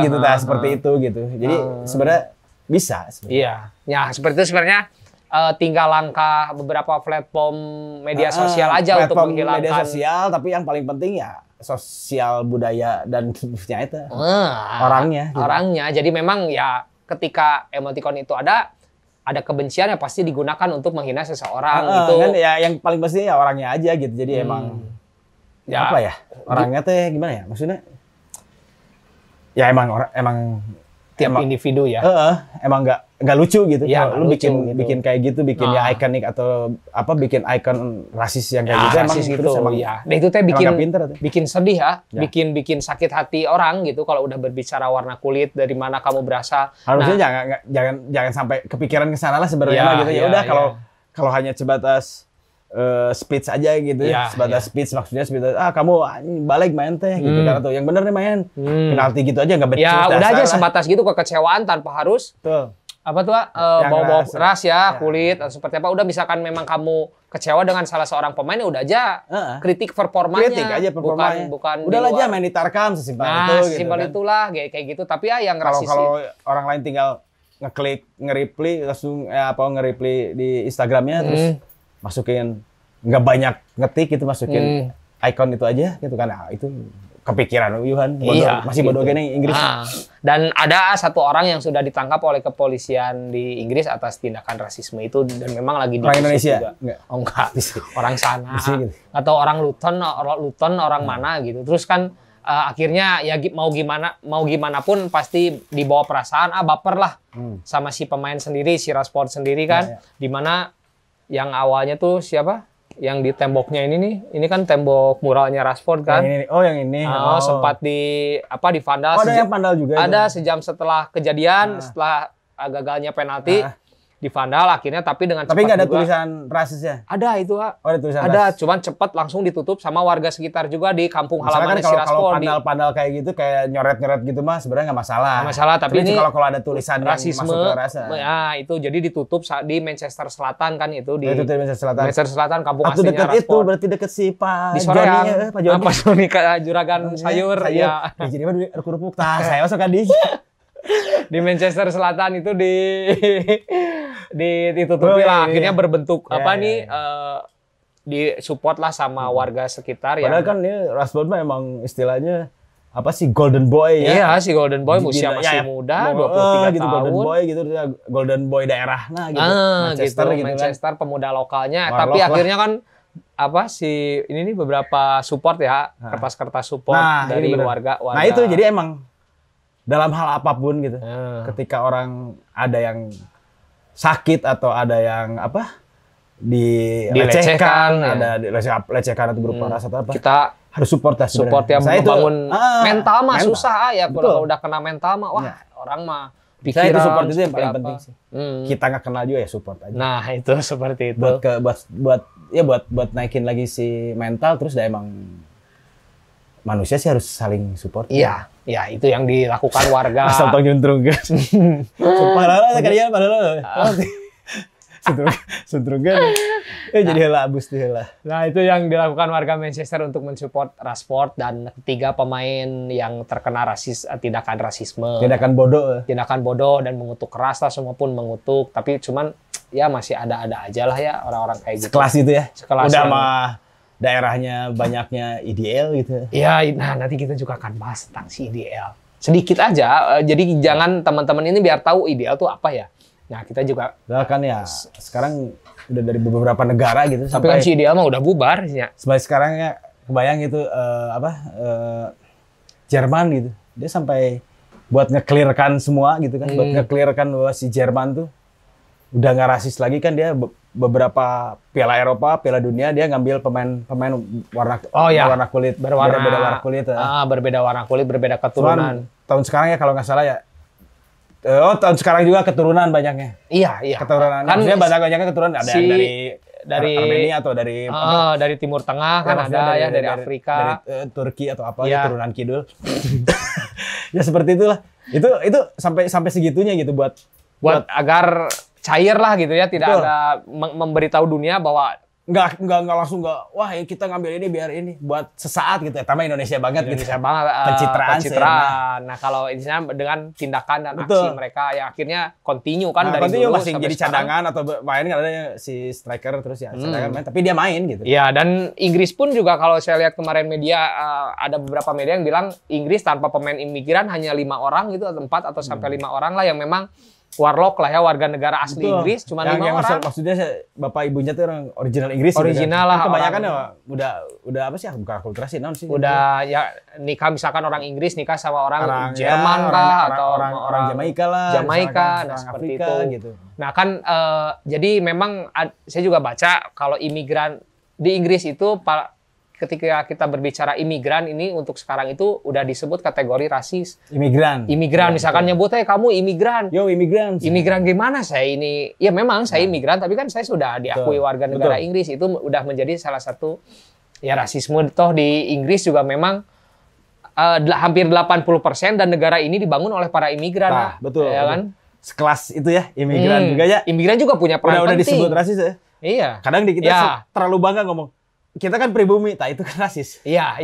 gitu, seperti itu gitu. Jadi sebenarnya bisa. Iya. Ya, seperti itu sebenarnya tinggal langkah beberapa platform media sosial aja untuk menghilangkan media sosial, tapi yang paling penting ya sosial budaya dan itu orangnya. Gitu. Orangnya. Jadi memang ya ketika emoticon itu ada kebencian yang pasti digunakan untuk menghina seseorang itu. Kan ya yang paling pasti ya orangnya aja gitu. Jadi emang apa ya? Orangnya teh gimana ya? Maksudnya ya emang tiap individu ya. Emang nggak lucu gitu. Ya, kalau lu bikin kayak gitu, bikin ya ikonik atau bikin ikon rasis yang kayak gitu, rasis emang gitu. Emang, ya. Dan itu teh bikin sedih ya, bikin sakit hati orang gitu kalau udah berbicara warna kulit, dari mana kamu berasal. Harusnya jangan sampai kepikiran ke sana lah sebenarnya gitu. Ya udah kalau hanya sebatas speech aja gitu, sebatas speech, maksudnya speech, kamu balik main teh gitu kan, atau yang bener nih main penalti gitu aja, nggak becus. Ya udah aja sebatas gitu, kekecewaan tanpa harus bawa ras ya, kulit atau seperti apa. Udah, misalkan memang kamu kecewa dengan salah seorang pemain, ya udah aja kritik performanya. Kritik aja performanya. Bukan udah aja main di Tarkam sesimpel itu. Sesimpel gitu, itulah kayak gitu. Tapi ya yang rasis. Kalau orang lain tinggal ngeklik, nge-reply langsung nge-reply di Instagramnya, terus masukin nggak banyak ngetik gitu, masukin icon itu aja gitu kan. Nah, itu kepikiran Yuhan, masih bodoh gini Inggris. Dan ada satu orang yang sudah ditangkap oleh kepolisian di Inggris atas tindakan rasisme itu, dan memang lagi di Indonesia juga. Enggak. Oh enggak, orang sana gitu. atau orang Luton orang mana gitu. Terus kan akhirnya ya mau gimana pun pasti dibawa perasaan, baper lah sama si pemain sendiri, si Rashford sendiri kan, dimana yang awalnya tuh siapa? Yang di temboknya ini kan tembok muralnya Rashford kan. Yang ini. Sempat di vandal. Ada yang vandal juga. Ada sejam setelah kejadian, setelah gagalnya penalti. Di vandal akhirnya, tapi dengan cepat. Tapi nggak ada tulisan rasisnya? Ada itu, ada tulisan rasis. Cuman cepat langsung ditutup sama warga sekitar juga di kampung halaman si Rashford. Kalau pandal-pandal kayak gitu, kayak nyoret-nyoret gitu mah sebenarnya nggak masalah. Nggak masalah, tapi ini kalau ada tulisan rasisme, yang masuk ke rasa. Ya itu jadi ditutup di Manchester Selatan kan, itu di Manchester Selatan, kampung aslinya dekat Rashford. Itu berarti deket si Pak di Soreang, Pak Joni juragan sayur. Ya. Jadi mah kerupuk saya masuk kan di Manchester Selatan itu ditutupi lah, akhirnya berbentuk disupport lah sama warga sekitar. Padahal kan ini Rashford mah emang istilahnya golden boy ya. Iya, si golden boy, usia masih muda, 23 gitu, tahun. golden boy gitu, golden boy daerah gitu. Manchester gitu, Manchester kan. Pemuda lokalnya. Tapi akhirnya kan ini beberapa support ya, kertas-kertas support dari warga. Nah itu jadi emang dalam hal apapun gitu, ketika orang ada yang sakit atau ada yang dilecehkan, ada dilecehkan atau berupa rasa atau apa, kita harus support lah sebenarnya. Support ya Saya itu, membangun mental mah mental. susah ya. Betul. Kalau udah kena mental mah wah orang mah Saya pikiran itu support itu yang seperti paling apa. penting sih. Kita nggak kenal juga ya support aja. Nah, itu seperti itu. Buat naikin lagi si mental, terus udah emang manusia sih harus saling support. Iya, ya itu yang dilakukan warga. Asal tong nyuntrung kan. Padahal kalian padahal. Suntrung kan. Jadi heula abus tuh heula. Nah, itu yang dilakukan warga Manchester untuk mensupport Rashford dan ketiga pemain yang terkena tindakan rasisme. Tindakan bodoh. Tindakan bodoh dan mengutuk keras lah, semua pun mengutuk. Tapi cuman ya masih ada aja lah ya orang-orang kayak gitu. Sekelas itu ya. Sekelas udah yang- mah daerahnya banyaknya IDL gitu. Ya, nah nanti kita juga akan bahas tentang si IDL. Sedikit aja, jadi jangan teman-teman ini biar tahu IDL tuh apa ya. Nah, kita juga, Nah kan ya sekarang udah dari beberapa negara gitu tapi kan si IDL mah udah bubar ya. sampai sekarang ya kebayang gitu Jerman gitu. Dia sampai buat nge-clearkan semua gitu kan, buat nge-clearkan bahwa si Jerman tuh udah nggak rasis lagi kan. Dia beberapa Piala Eropa, Piala Dunia dia ngambil pemain warna kulit, berbeda warna kulit. Berbeda warna kulit, berbeda keturunan. Cuman, tahun sekarang ya kalau nggak salah ya. Tahun sekarang juga keturunan banyaknya. Iya. Keturunan. Kan Maksudnya banyaknya keturunan ada yang dari Armenia atau dari dari Timur Tengah kan maksudnya ada dari Afrika. dari Turki atau apa Ya. keturunan kidul. Ya seperti itulah. Itu sampai segitunya gitu buat agar cair lah gitu ya, tidak Betul. ada memberitahu dunia bahwa nggak langsung wah ya kita ngambil ini biar ini buat sesaat gitu ya. Tambah Indonesia banget gitu. Indonesia banget Pencitraan. Nah, kalau ini dengan tindakan dan Betul. aksi mereka yang akhirnya continue kan Nah, dari continue dulu masih sampai jadi sekarang. cadangan atau main kan ada si striker terus ya cadangan main tapi dia main gitu. Ya, dan Inggris pun juga kalau saya lihat kemarin media ada beberapa media yang bilang Inggris tanpa pemain imigran hanya 5 orang gitu, atau 4 atau sampai 5 orang lah yang memang warlock lah ya, warga negara asli Betul. Inggris, cuma 5 orang. Maksudnya bapak ibunya tuh orang original Inggris. Original gitu lah, kan. Kebanyakan orang- ya udah apa sih? Bukan akulturasi non sih. Udah ya nikah misalkan orang Inggris nikah sama orang Jerman kah atau orang Jamaika lah. Jamaika, misalkan, nah orang seperti Afrika, itu. gitu. Nah kan jadi memang saya juga baca kalau imigran di Inggris itu ketika kita berbicara imigran ini untuk sekarang itu udah disebut kategori rasis. Imigran. Imigran misalkan nyebut kamu imigran. Yo imigran. Imigran gimana saya ini? Ya memang saya imigran tapi kan saya sudah diakui Betul. warga negara Betul. Inggris, itu udah menjadi salah satu ya rasisme. Toh di Inggris juga memang hampir 80% dan negara ini dibangun oleh para imigran. Nah, betul. Ya betul. kan? Sekelas itu ya imigran juga ya. Imigran juga punya peran Udah penting. disebut rasis ya. Iya. Kadang di kita Ya. terlalu bangga ngomong. Kita kan pribumi, tak itu kan rasis. Iya.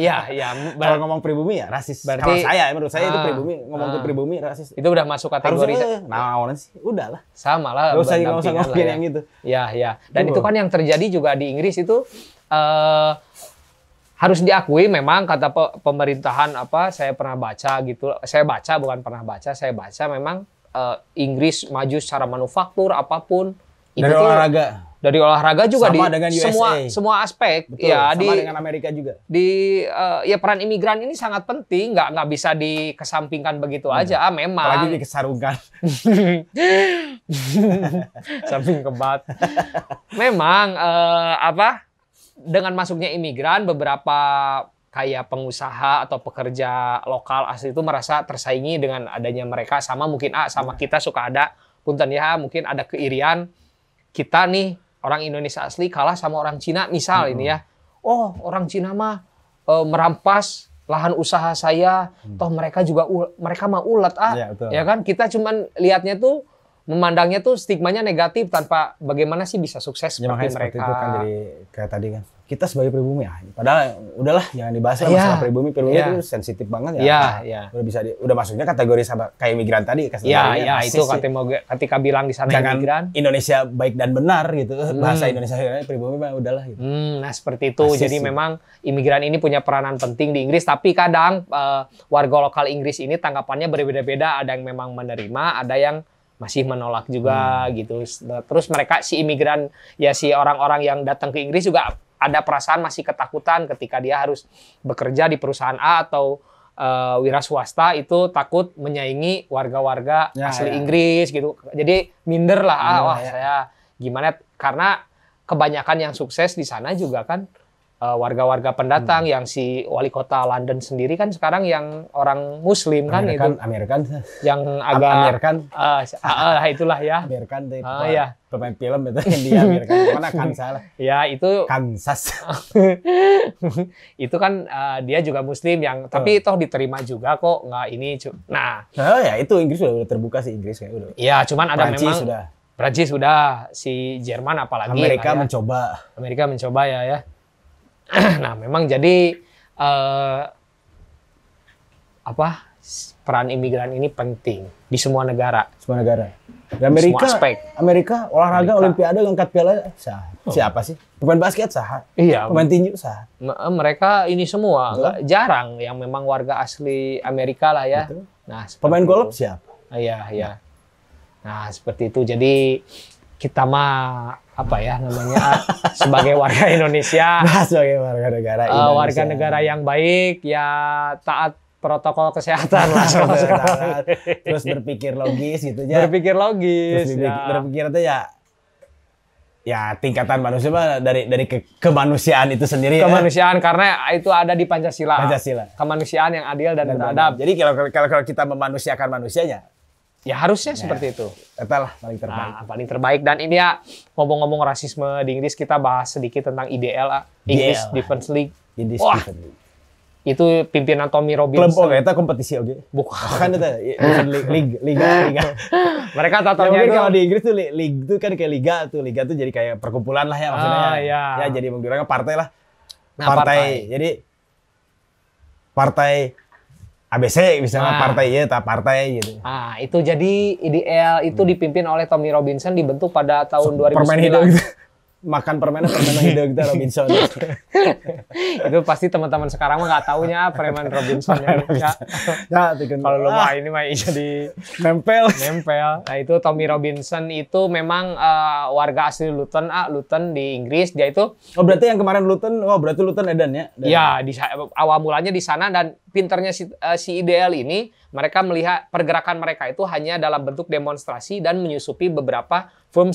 Kalau ngomong pribumi ya rasis. Berarti- Menurut saya itu pribumi, ngomong ke pribumi rasis. Itu udah masuk kategori Harusnya, awalnya sih, udah lah. sama lah. Gak usah berdampingan lah ngomongin ya. yang gitu. Ya. Dan Betul. itu kan yang terjadi juga di Inggris itu harus diakui memang kata pemerintahan saya pernah baca gitu. Saya baca memang Inggris maju secara manufaktur apapun. Itu Dari tuh olahraga. Dari olahraga juga Sama dengan USA. semua aspek. Betul, Ya sama dengan Amerika juga. ya peran imigran ini sangat penting, nggak bisa dikesampingkan begitu aja. Memang. Apalagi dikesarungkan. Samping kebat. Memang dengan masuknya imigran beberapa kayak pengusaha atau pekerja lokal asli itu merasa tersaingi dengan adanya mereka, sama mungkin sama kita suka ada punten ya, mungkin ada keirian kita nih orang Indonesia asli kalah sama orang Cina misal ini ya. Oh, orang Cina mah merampas lahan usaha saya, toh mereka juga mereka mah ulet Ya, betul. ya kan, kita cuman lihatnya tuh memandangnya tuh stigmanya negatif tanpa bagaimana sih bisa sukses Ya, seperti makanya mereka. seperti itu kan jadi kayak tadi kan. Kita sebagai pribumi padahal udahlah jangan dibahas lah Iya. masalah pribumi. Pribumi Iya. itu sensitif banget Iya, iya. Udah masuknya kategori sama kayak imigran tadi. Ya, itu ketika bilang di sana jangan imigran. Indonesia baik dan benar gitu. Bahasa Indonesia pribumi mah udahlah gitu. Nah seperti itu. Rasis Jadi sih. memang imigran ini punya peranan penting di Inggris. Tapi kadang warga lokal Inggris ini tanggapannya berbeda-beda. Ada yang memang menerima, ada yang masih menolak juga gitu. Terus mereka si imigran ya si orang-orang yang datang ke Inggris juga ada perasaan masih ketakutan ketika dia harus bekerja di perusahaan A atau wira swasta, itu takut menyaingi warga-warga asli Inggris gitu. Jadi minder lah, wah saya gimana, karena kebanyakan yang sukses di sana juga kan warga-warga pendatang, yang si wali kota London sendiri kan sekarang yang orang Muslim kan itu, Amerikan, yang agak Amerikan, itulah ya. Amerikan tuh Ya. pemain film itu India Amerikan, mana Kansas lah. Ya itu Kansas. itu kan dia juga Muslim yang tapi toh diterima juga kok, nggak ini. Nah, Ya itu Inggris udah terbuka sih, Inggris kayak udah. ya cuman ada Prancis memang sudah. Prancis sudah, si Jerman apalagi Amerika lah ya. Amerika mencoba ya. Nah, memang jadi peran imigran ini penting di semua negara. Semua negara. Di Amerika, Semua aspek. Amerika olahraga Olimpiade ngangkat piala siapa sih? Pemain basket sah. Iya. Pemain tinju sah. Mereka ini semua nggak jarang yang memang warga asli Amerika lah ya. Betul. Nah, Pemain itu. golf siapa? Iya. Nah, seperti itu. Jadi kita mah sebagai warga Indonesia, Sebagai warga negara Indonesia. warga negara yang baik, ya taat protokol kesehatan lah. Terus berpikir logis gitu ya. Berpikir logis. Terus berpikir itu ya tingkatan manusia mah dari kemanusiaan itu sendiri. Kemanusiaan karena itu ada di Pancasila. Kemanusiaan yang adil dan beradab. Jadi kalau kita memanusiakan manusianya, ya harusnya seperti itu. Itulah paling terbaik. Nah, paling terbaik. Dan ini ya ngomong-ngomong rasisme di Inggris, kita bahas sedikit tentang IDL, English Defense League. Wah, itu pimpinan Tommy Robinson. Klub itu kompetisi bukan itu liga. Mereka Ya, tatonya mungkin itu kalau di Inggris tuh liga itu kan kayak liga tuh jadi kayak perkumpulan lah ya maksudnya. Ya. Ya jadi menggunakan partai lah. Nah, partai. Jadi partai ABC misalnya partai gitu. Nah, itu jadi IDL itu dipimpin oleh Tommy Robinson, dibentuk pada tahun 2009. Permen hidung gitu. Makan permen hidung kita Robinson. Itu pasti teman-teman sekarang mah nggak taunya permen Robinson ya. Kalau lu mah ini mah jadi nempel. Nah, itu Tommy Robinson itu memang warga asli Luton di Inggris. Dia itu berarti yang kemarin Luton, berarti Luton Edan ya? Iya, awal mulanya di sana, dan pinternya si IDL ini, mereka melihat pergerakan mereka itu hanya dalam bentuk demonstrasi dan menyusupi beberapa firm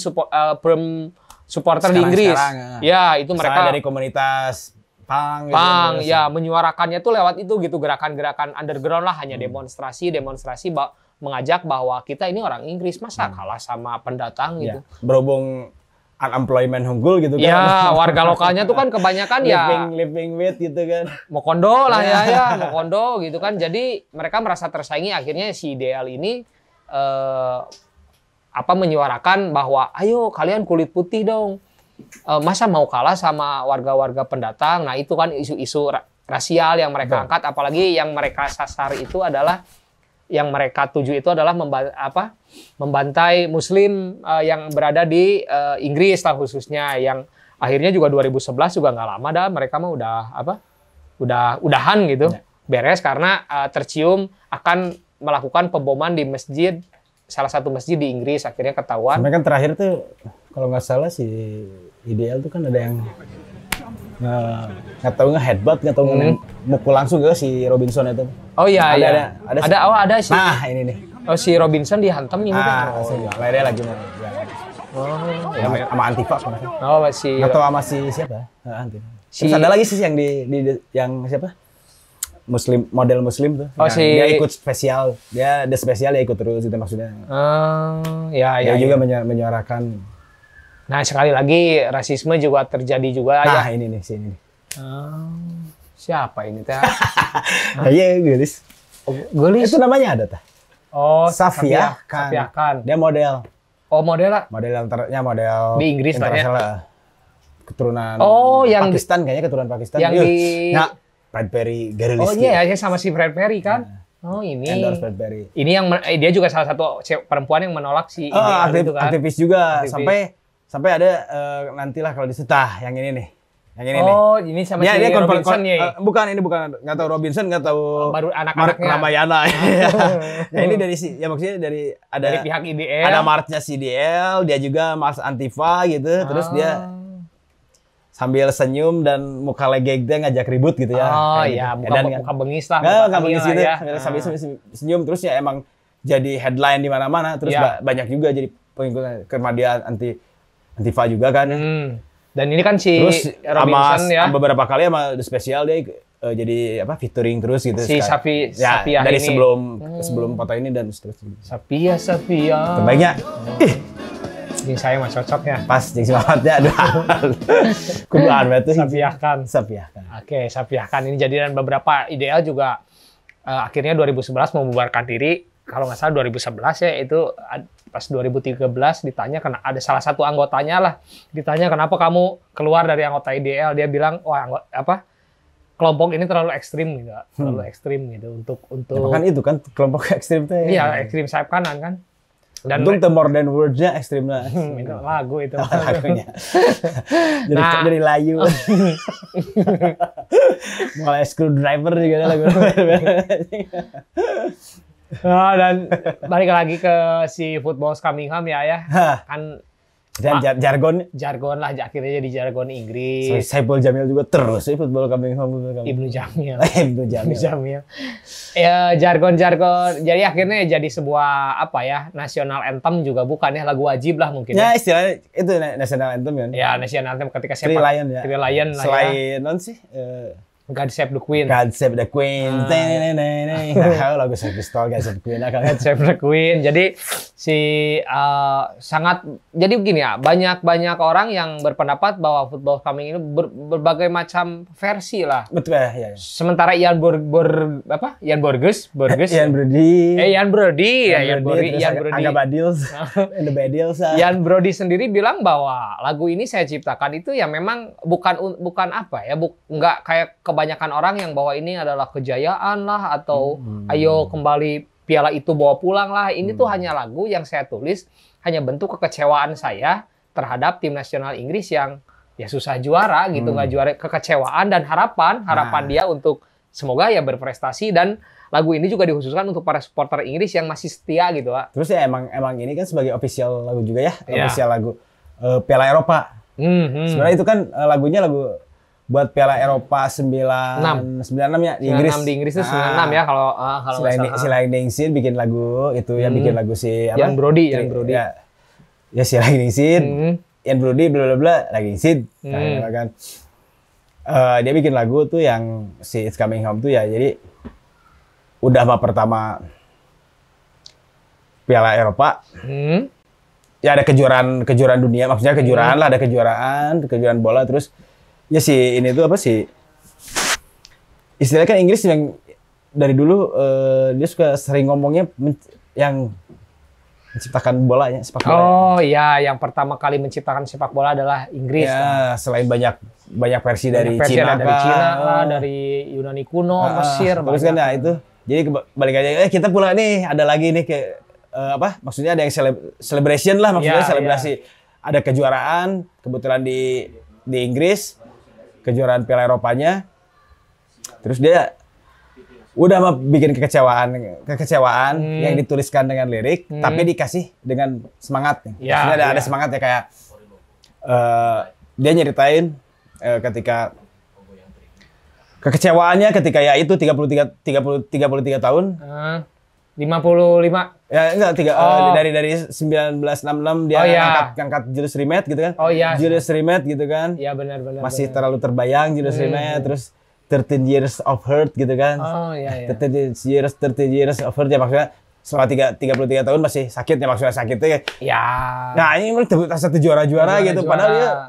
supporter di Inggris. Ya, itu mereka dari komunitas punk gitu, ya menyuarakannya tuh lewat itu gitu, gerakan-gerakan underground lah, hanya demonstrasi mengajak bahwa kita ini orang Inggris, masa kalah sama pendatang gitu. Berhubung unemployment unggul gitu kan. Ya, warga lokalnya tuh kan kebanyakan living with gitu kan. Mokondo lah ya, Mokondo gitu kan. Jadi mereka merasa tersaingi, akhirnya si IDL ini menyuarakan bahwa ayo kalian kulit putih dong, masa mau kalah sama warga-warga pendatang. Nah, itu kan isu-isu rasial yang mereka angkat, apalagi yang mereka sasar itu adalah, yang mereka tuju itu adalah membantai Muslim yang berada di Inggris lah khususnya, yang akhirnya juga 2011 juga nggak lama dah mereka mah udahan gitu, beres karena tercium akan melakukan pemboman di salah satu masjid di Inggris, akhirnya ketahuan. Sampai kan terakhir tuh kalau nggak salah si IDL tuh kan ada yang nggak tahu headbutt, nggak tahu mukul langsung ke si Robinson itu. Oh iya, ada si. Nah ini nih. Oh, si Robinson dihantam ini kan. Dia lagi mau. Sama Antifa. Si. Atau sama si siapa? Terus ada lagi sih yang yang siapa? Model Muslim tuh. Dia ikut spesial. Dia spesial, dia ikut terus itu maksudnya. Dia juga menyuarakan. Nah, sekali lagi rasisme juga terjadi juga ya. Ini nih, sini nih. Siapa ini teh? Iya, Gelis. Gelis. Itu namanya ada teh. Oh, Safia Khan. Dia model. Oh, model lah. Model di Inggris lah ya. Keturunan yang Pakistan kayaknya, keturunan Pakistan. Yang Fred Perry, Gary Liski. Oh iya, sama si Fred Perry kan. Oh ini. Endorse Fred Perry. Ini yang dia juga salah satu perempuan yang menolak si aktivis juga. Sampai ada nantilah kalau disetah yang ini nih. Yang ini nih. Oh, ini sama si Robinson ya. Bukan enggak tahu Robinson, enggak tahu baru anak-anaknya. Ramayana. Ya ini maksudnya dari pihak IDL. Ada marchnya si IDL, dia juga march Antifa gitu. Terus dia sambil senyum dan muka legek dia ngajak ribut gitu ya. Oh iya, muka bengis lah. Muka bengis gitu ya. Sambil senyum terus ya emang jadi headline di mana-mana. Terus banyak juga jadi pengikut, karena dia Antifa juga kan. Dan ini kan si Terus Robinson ya. beberapa kali sama The Special dia jadi featuring terus gitu. Si Sapia dari ini. sebelum foto ini dan seterusnya. Sapia. Terbaiknya. Ini saya mah cocok ya. Pas jeung sifatnya ada. Kudu arep tuh. Sapiahkan. Oke, Sapiahkan ini jadi, dan beberapa ideal juga akhirnya 2011 membubarkan diri. Kalau nggak salah 2011 ya, itu pas 2013 ditanya, karena ada salah satu anggotanya lah, ditanya kenapa kamu keluar dari anggota IDL, dia bilang kelompok ini terlalu ekstrim gitu, untuk Ya, kan itu kan kelompok ekstrim tuh. Iya, ekstrim sayap kanan kan. Dan untung The More Than Words-nya ekstrim lah. itu lagu itu. Lagunya. jadi layu. Mulai Screwdriver juga ada lagu. Nah, dan balik lagi ke si Football Coming Home ya. Kan jargon lah, akhirnya jadi jargon Inggris. Saiful Jamil juga terus sih Football Coming Home. Ibnu Jamil. Ibnu Jamil. Ya, jargon. Jadi akhirnya jadi sebuah national anthem juga bukan ya, lagu wajib lah mungkin. Ya, istilahnya itu national anthem kan. Ya, national anthem ketika Three Lion ya. Three Lion lah. Selain non sih God Save the Queen. God Save the Queen. Nah, lagu Sex Pistols God Save the Queen. God Save the Queen. Jadi jadi begini ya, banyak orang yang berpendapat bahwa Football Coming ini berbagai macam versi lah. Betul ya. Sementara Ian Brody. Ian Brody. Angga Badils. And the Badils. Ian Brody sendiri bilang bahwa lagu ini saya ciptakan itu ya memang bukan nggak kayak kebanyakan orang yang bahwa ini adalah kejayaan lah, atau ayo kembali piala itu bawa pulang lah. Ini tuh hanya lagu yang saya tulis, hanya bentuk kekecewaan saya terhadap tim nasional Inggris yang ya susah juara gitu, nggak juara, kekecewaan dan harapan dia untuk semoga ya berprestasi. Dan lagu ini juga dikhususkan untuk para supporter Inggris yang masih setia gitu, Pak. Terus ya emang ini kan sebagai official lagu juga ya, official lagu Piala Eropa. Sebenarnya itu kan lagunya lagu buat Piala Eropa 96 ya di Inggris. 96 di Inggris itu 96 ya kalau si Lightning Seed bikin lagu itu ya, bikin lagu si Ian Brody. Ya si Lightning Seed, Ian Brody bla bla bla Lightning Seed kan. Dia bikin lagu tuh yang si It's Coming Home tuh ya, jadi udah pertama Piala Eropa. Ya ada kejuaraan dunia, maksudnya kejuaraan lah, ada kejuaraan bola. Terus ya ini tuh istilahnya kan Inggris yang dari dulu dia suka sering ngomongnya yang menciptakan bolanya, sepak bola. Oh iya, yang pertama kali menciptakan sepak bola adalah Inggris. Ya, selain banyak versi dari Cina, dari Yunani kuno, Mesir. Terus kan ya itu. Jadi balik aja, kita pula nih ada lagi nih maksudnya ada yang celebration lah, maksudnya selebrasi. Ada kejuaraan kebetulan di Inggris, kejuaraan Piala Eropanya. Terus dia udah bikin kekecewaan yang dituliskan dengan lirik, tapi dikasih dengan semangat. Maksudnya ada semangat ya, kayak dia nyeritain ketika kekecewaannya ketika ya itu 33 tahun. 55. Ya enggak, dari 1966 dia ngangkat Julius Rimet gitu kan. Julius Rimet gitu kan. Iya benar. Masih terlalu terbayang Julius Rimet, terus 13 years of hurt gitu kan. 13 years of hurt ya, maksudnya selama 33 tahun masih sakit ya, maksudnya sakitnya. Ya. Nah, ini satu juara-juara gitu, padahal dia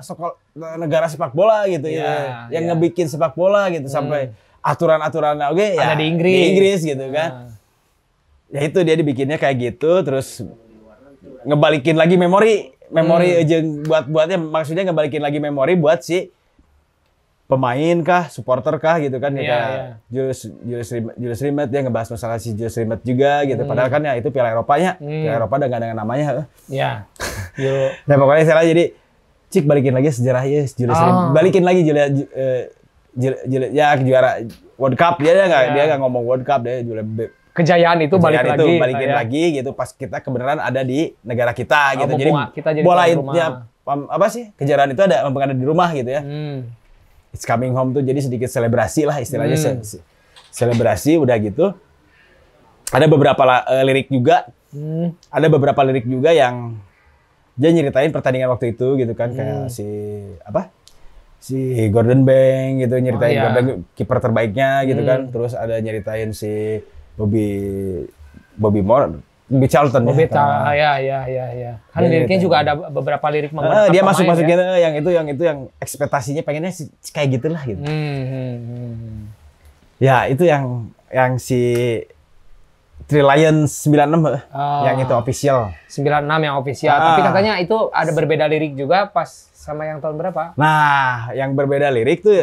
negara sepak bola gitu ya. Yang ngebikin sepak bola gitu sampai aturan-aturannya ada di Inggris gitu kan. Ya itu dia dibikinnya kayak gitu, terus ngebalikin lagi memori aja buatnya, maksudnya ngebalikin lagi memori buat si pemain kah, supporter kah gitu kan, kayak Julius Rimet, dia ngebahas masalah si Julius Rimet juga gitu. Padahal kan ya itu Piala Eropanya, Piala Eropa udah nggak ada namanya. Iya. Nah pokoknya saya jadi balikin lagi sejarahnya Julius Rimet, balikin lagi juara World Cup, dia nggak ngomong World Cup, dia kejayaan itu balikin lagi gitu pas kita kebenaran ada di negara kita gitu. Jadi bola intinya kejayaan itu ada di rumah gitu ya. It's Coming Home tuh jadi sedikit selebrasi lah istilahnya. Selebrasi udah gitu. Ada beberapa lirik juga. Ada beberapa lirik juga yang dia nyeritain pertandingan waktu itu gitu kan, kayak si si Gordon Banks gitu, nyeritain iya. Gordon kiper terbaiknya gitu kan. Terus ada nyeritain si Bobby Charlton Bobby ya. ya. Kan liriknya juga ada beberapa lirik Dia menggunakan pemain, masuk-masukin ya. yang itu yang ekspektasinya pengennya kayak gitulah gitu. Ya, itu yang si Three Lions 96 yang itu official. 96 yang official. Tapi katanya itu ada berbeda lirik juga pas sama yang tahun berapa? Nah, yang berbeda lirik tuh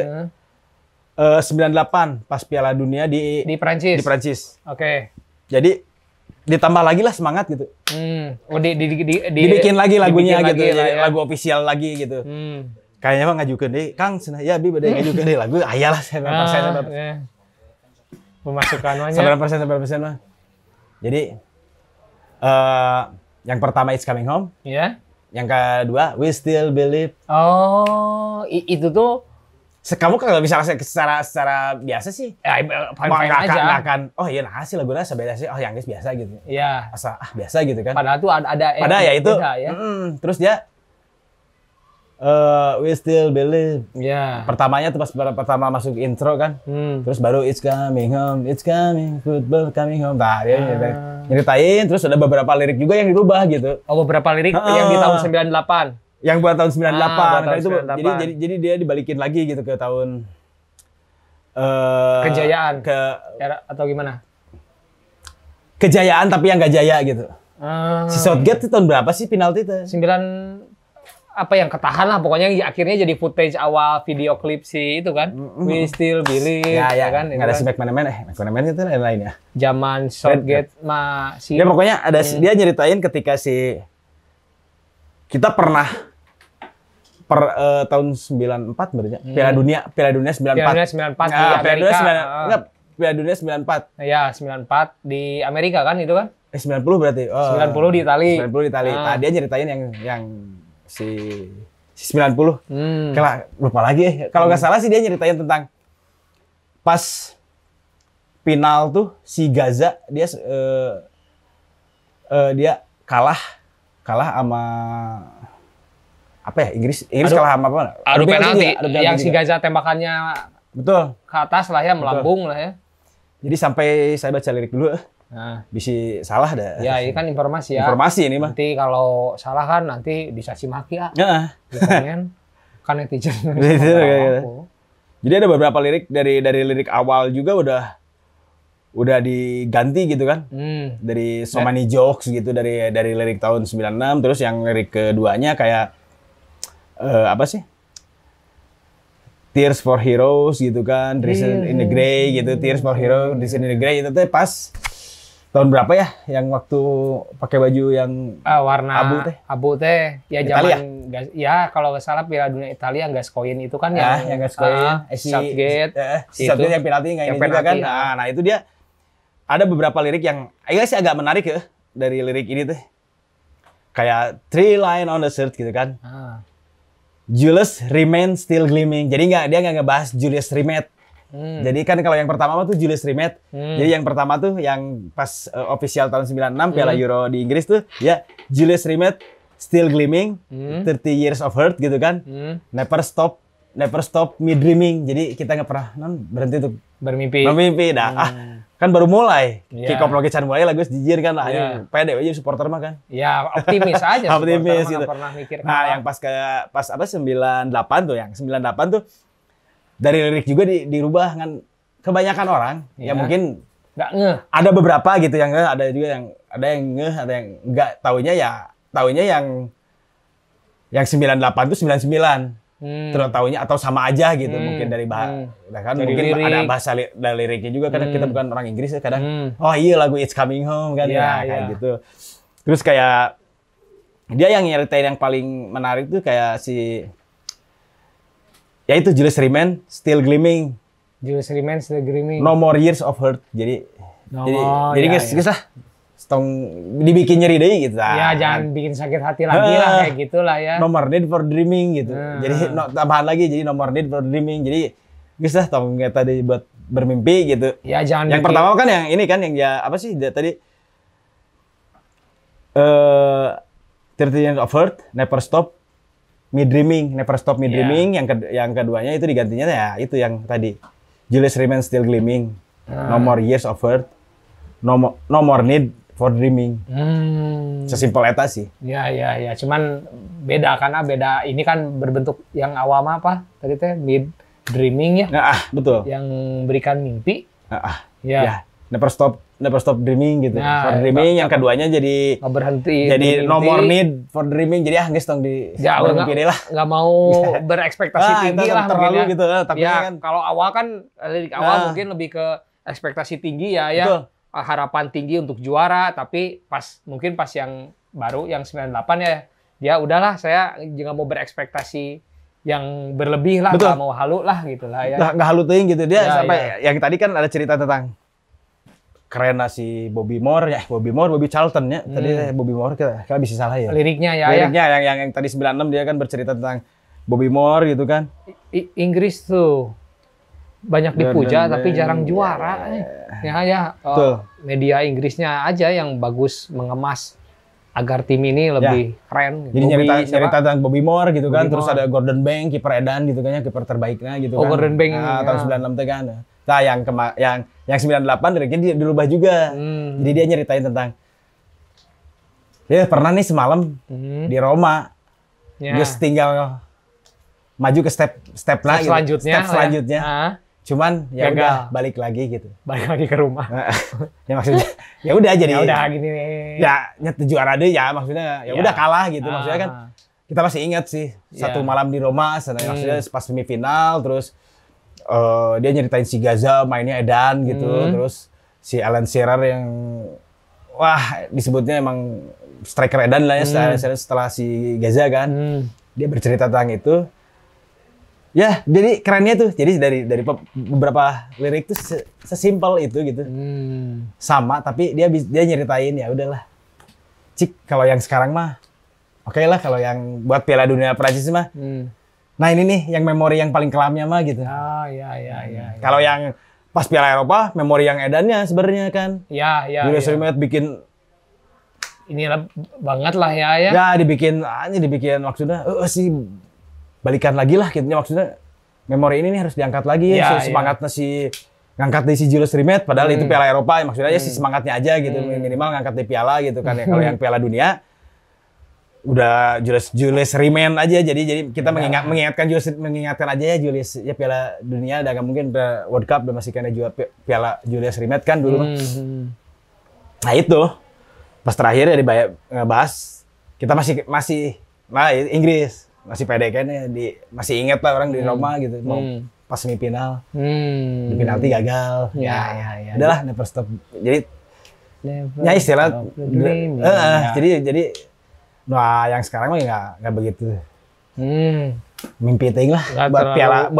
98 pas Piala Dunia di Prancis. Di Prancis. Oke. Jadi ditambah lagi lah semangat gitu. Oh, dibikin lagi lagunya dibikin gitu, lagi lah, jadi ya. lagu official lagi gitu. Kayaknya mah ngajukeun deui, Kang, cenah ya bi bade ngajukeun deui lagu, ayalah 9%. Pemasukan 9% mah. Jadi yang pertama It's Coming Home. Iya. Yang kedua We Still Believe. Oh, itu tuh Kamu kalau misalnya secara biasa sih, fine aja. akan, oh iya nah sih lagunya sebeda sih, oh yang guys biasa gitu. Iya. Asa biasa gitu kan. Padahal tuh ada Padahal ya itu. beda, ya. Terus dia We Still Believe. Iya. Pertamanya tuh pas pertama masuk intro kan. Terus baru It's Coming Home, It's Coming, Football Coming Home. Nah, dia nyeritain, terus ada beberapa lirik juga yang dirubah gitu. Oh, beberapa lirik yang di tahun 98. Yang buat tahun 98. Buat tahun itu 98. jadi dia dibalikin lagi gitu ke tahun Kejayaan. Era atau gimana? Kejayaan tapi yang gak jaya gitu. Si Southgate itu tahun berapa sih penalti itu? 9 apa yang ketahan lah pokoknya akhirnya jadi footage awal video klip si itu kan. We Still Believe ya kan. Nggak ada si McManaman itu lain ya. Zaman Southgate masih. Ya pokoknya ada dia nyeritain ketika si kita pernah tahun 94 berarti Piala Dunia 94. Piala Dunia 94 di Amerika. Piala Dunia 94. Iya, 94 di Amerika kan itu kan? 90 berarti. 90 di Itali. 90 di Itali. Nah, dia nyeritain yang si 90. Kalau lupa lagi. Kalau nggak salah sih dia nyeritain tentang pas final tuh si Gaza dia kalah sama apa ya? Inggris kalah sama apa? Adu penalti. Yang si Gaza tembakannya betul ke atas lah ya, melambung lah ya. Jadi sampai saya baca lirik dulu. Nah, bisa salah dah. Ya, ini kan informasi ya. Informasi ini mah. Nanti kalau salah kan nanti dicaci maki ya. Di komen kan netizen. Jadi ada beberapa lirik dari lirik awal juga udah diganti gitu kan. Dari So Many Jokes gitu dari lirik tahun 96, terus yang lirik keduanya kayak apa sih? Tears for Heroes gitu kan, Risen in the Grey gitu, Tears for Heroes, Risen in the Grey itu tuh pas tahun berapa ya? Yang waktu pakai baju yang warna abu teh, ya Italia. Zaman ya kalau nggak salah Piala Dunia Italia Gascoigne itu kan yang Gascoigne, Southgate, Southgate yang penalti nggak ini juga kan? Nah itu dia ada beberapa lirik yang sih agak menarik ya dari lirik ini tuh, kayak Three Line on the Shirt gitu kan. Julius Rimet still gleaming. Jadi dia nggak ngebahas Julius Rimet. Jadi kan kalau yang pertama tuh Julius Rimet. Jadi yang pertama tuh yang pas official tahun 96 Piala Euro di Inggris tuh ya Julius Rimet still gleaming, 30 years of hurt gitu kan. Never stop me dreaming. Jadi kita nggak pernah berhenti untuk bermimpi dah. Kan baru mulai. Kick off lagi can mulai lagu jijir kan lah. Pede aja supporter mah kan. Ya optimis aja. Optimis gitu. Pernah mikir. Nah, yang pas apa 98 tuh, yang 98 tuh dari lirik juga dirubah kan, kebanyakan orang ya mungkin nggak ngeh. Ada beberapa gitu yang ngeh, ada juga yang ngeh, ada yang nggak taunya yang 98 tuh 99. Terus taunya atau sama aja gitu mungkin dari kan dari mungkin lirik. Ada bahasa dari liriknya juga kadang kita bukan orang Inggris ya kadang oh iya lagu It's Coming Home kan kayak gitu. Terus kayak dia yang nyeritain yang paling menarik tuh kayak si ya itu Julius Rimet still gleaming. Julius Rimet still gleaming. No more years of hurt. Jadi guys lah tong dibikin nyeri deh gitu. Ya jangan bikin sakit hati lagi lah kayak gitulah ya. No more need for dreaming gitu. Jadi tambahan lagi jadi no more need for dreaming. Jadi guys lah tong tadi buat bermimpi gitu. Ya jangan. Yang pertama kan yang ini kan yang ya apa sih tadi 30 years of hurt, never stop Me Dreaming, Never Stop Me Iya. Dreaming. Yang keduanya itu digantinya ya itu yang tadi. Julius Remain Still Gleaming. No More Years of Hurt. No More Need for Dreaming. Sesimpel eta sih. Ya, cuman beda karena beda ini kan berbentuk yang awam apa tadi teh mid dreaming ya, Betul. yang berikan mimpi. Ya. Ya. Never Stop Dreaming gitu. Nah, For Dreaming yang keduanya jadi Nggak berhenti. jadi No bermimpi. More Need for Dreaming. Jadi geus tong di Ya, bermimpi deh lah. nggak mau berekspektasi tinggi itu lah terlalu mungkin ya. gitu. Tapi Ya, kan kalau awal kan lirik awal mungkin lebih ke ekspektasi tinggi ya, Betul. harapan tinggi untuk juara, tapi mungkin pas yang baru yang 98 ya, dia udahlah saya juga mau berekspektasi yang berlebih lah, Betul. nggak mau halu lah gitu lah ya. nggak halu teuing gitu dia Ya, sampai yang tadi kan ada cerita tentang keren si Bobby Moore ya, Bobby Charlton ya. Tadi Bobby Moore kita bisa salah ya. Liriknya ya. Liriknya yang tadi 96 dia kan bercerita tentang Bobby Moore gitu kan. Inggris tuh banyak dipuja tapi jarang juara. Betul. Media Inggrisnya aja yang bagus mengemas agar tim ini lebih keren. Jadi nyerita tentang Bobby Moore gitu kan, Bobby terus Moore. ada Gordon Banks kiper edan gitu kan, ya, kiper terbaiknya gitu kan. Gordon Banks, tahun 96 teh kan. Nah, yang 98 liriknya dia dirubah juga. Jadi dia nyeritain tentang dia pernah nih semalam di Roma. Ya. Terus tinggal maju ke step gitu. Selanjutnya. Step selanjutnya. Cuman ya Gagal. udah balik lagi gitu. Balik lagi ke rumah. Ya maksudnya ya udah jadi Ya udah gini nih. ya nyet juara deh ya maksudnya ya udah kalah gitu maksudnya kan kita masih ingat sih satu Ya. malam di Roma maksudnya pas semifinal terus dia nyeritain si Gaza mainnya edan gitu terus si Alan Shearer yang wah disebutnya emang striker edan lah ya setelah si Gaza kan dia bercerita tentang itu. Ya, jadi kerennya tuh. Jadi dari beberapa lirik tuh sesimpel itu gitu. Sama, tapi dia nyeritain ya udahlah. Cik, kalau yang sekarang mah oke lah kalau yang buat Piala Dunia Prancis mah. Nah, ini nih yang memori yang paling kelamnya mah gitu. Ya. Kalau yang pas Piala Eropa, memori yang edannya sebenarnya kan. Ya. Julius Rimet bikin Inilah banget lah ya. ya dibikin maksudnya sih balikan lagi lah gitu maksudnya memori ini nih harus diangkat lagi Ya, semangatnya si ngangkat di si Julius Rimet padahal itu Piala Eropa ya, maksudnya ya si semangatnya aja gitu minimal ngangkat di piala gitu kan ya kalau yang Piala Dunia udah Julius Rimet aja jadi kita mengingatkan aja ya Julius ya Piala Dunia udah nggak mungkin World Cup udah masih kena juga Piala Julius Rimet kan dulu nah itu pas terakhir ya ngebahas kita masih Inggris masih pede kan ya masih inget lah orang di Roma gitu mau pas semifinal di penalti gagal Ya. udahlah never stop jadi Never ya istilah stop dreaming. jadi nah yang sekarang mah nggak begitu mimpi ting lah Nggak buat terlalu-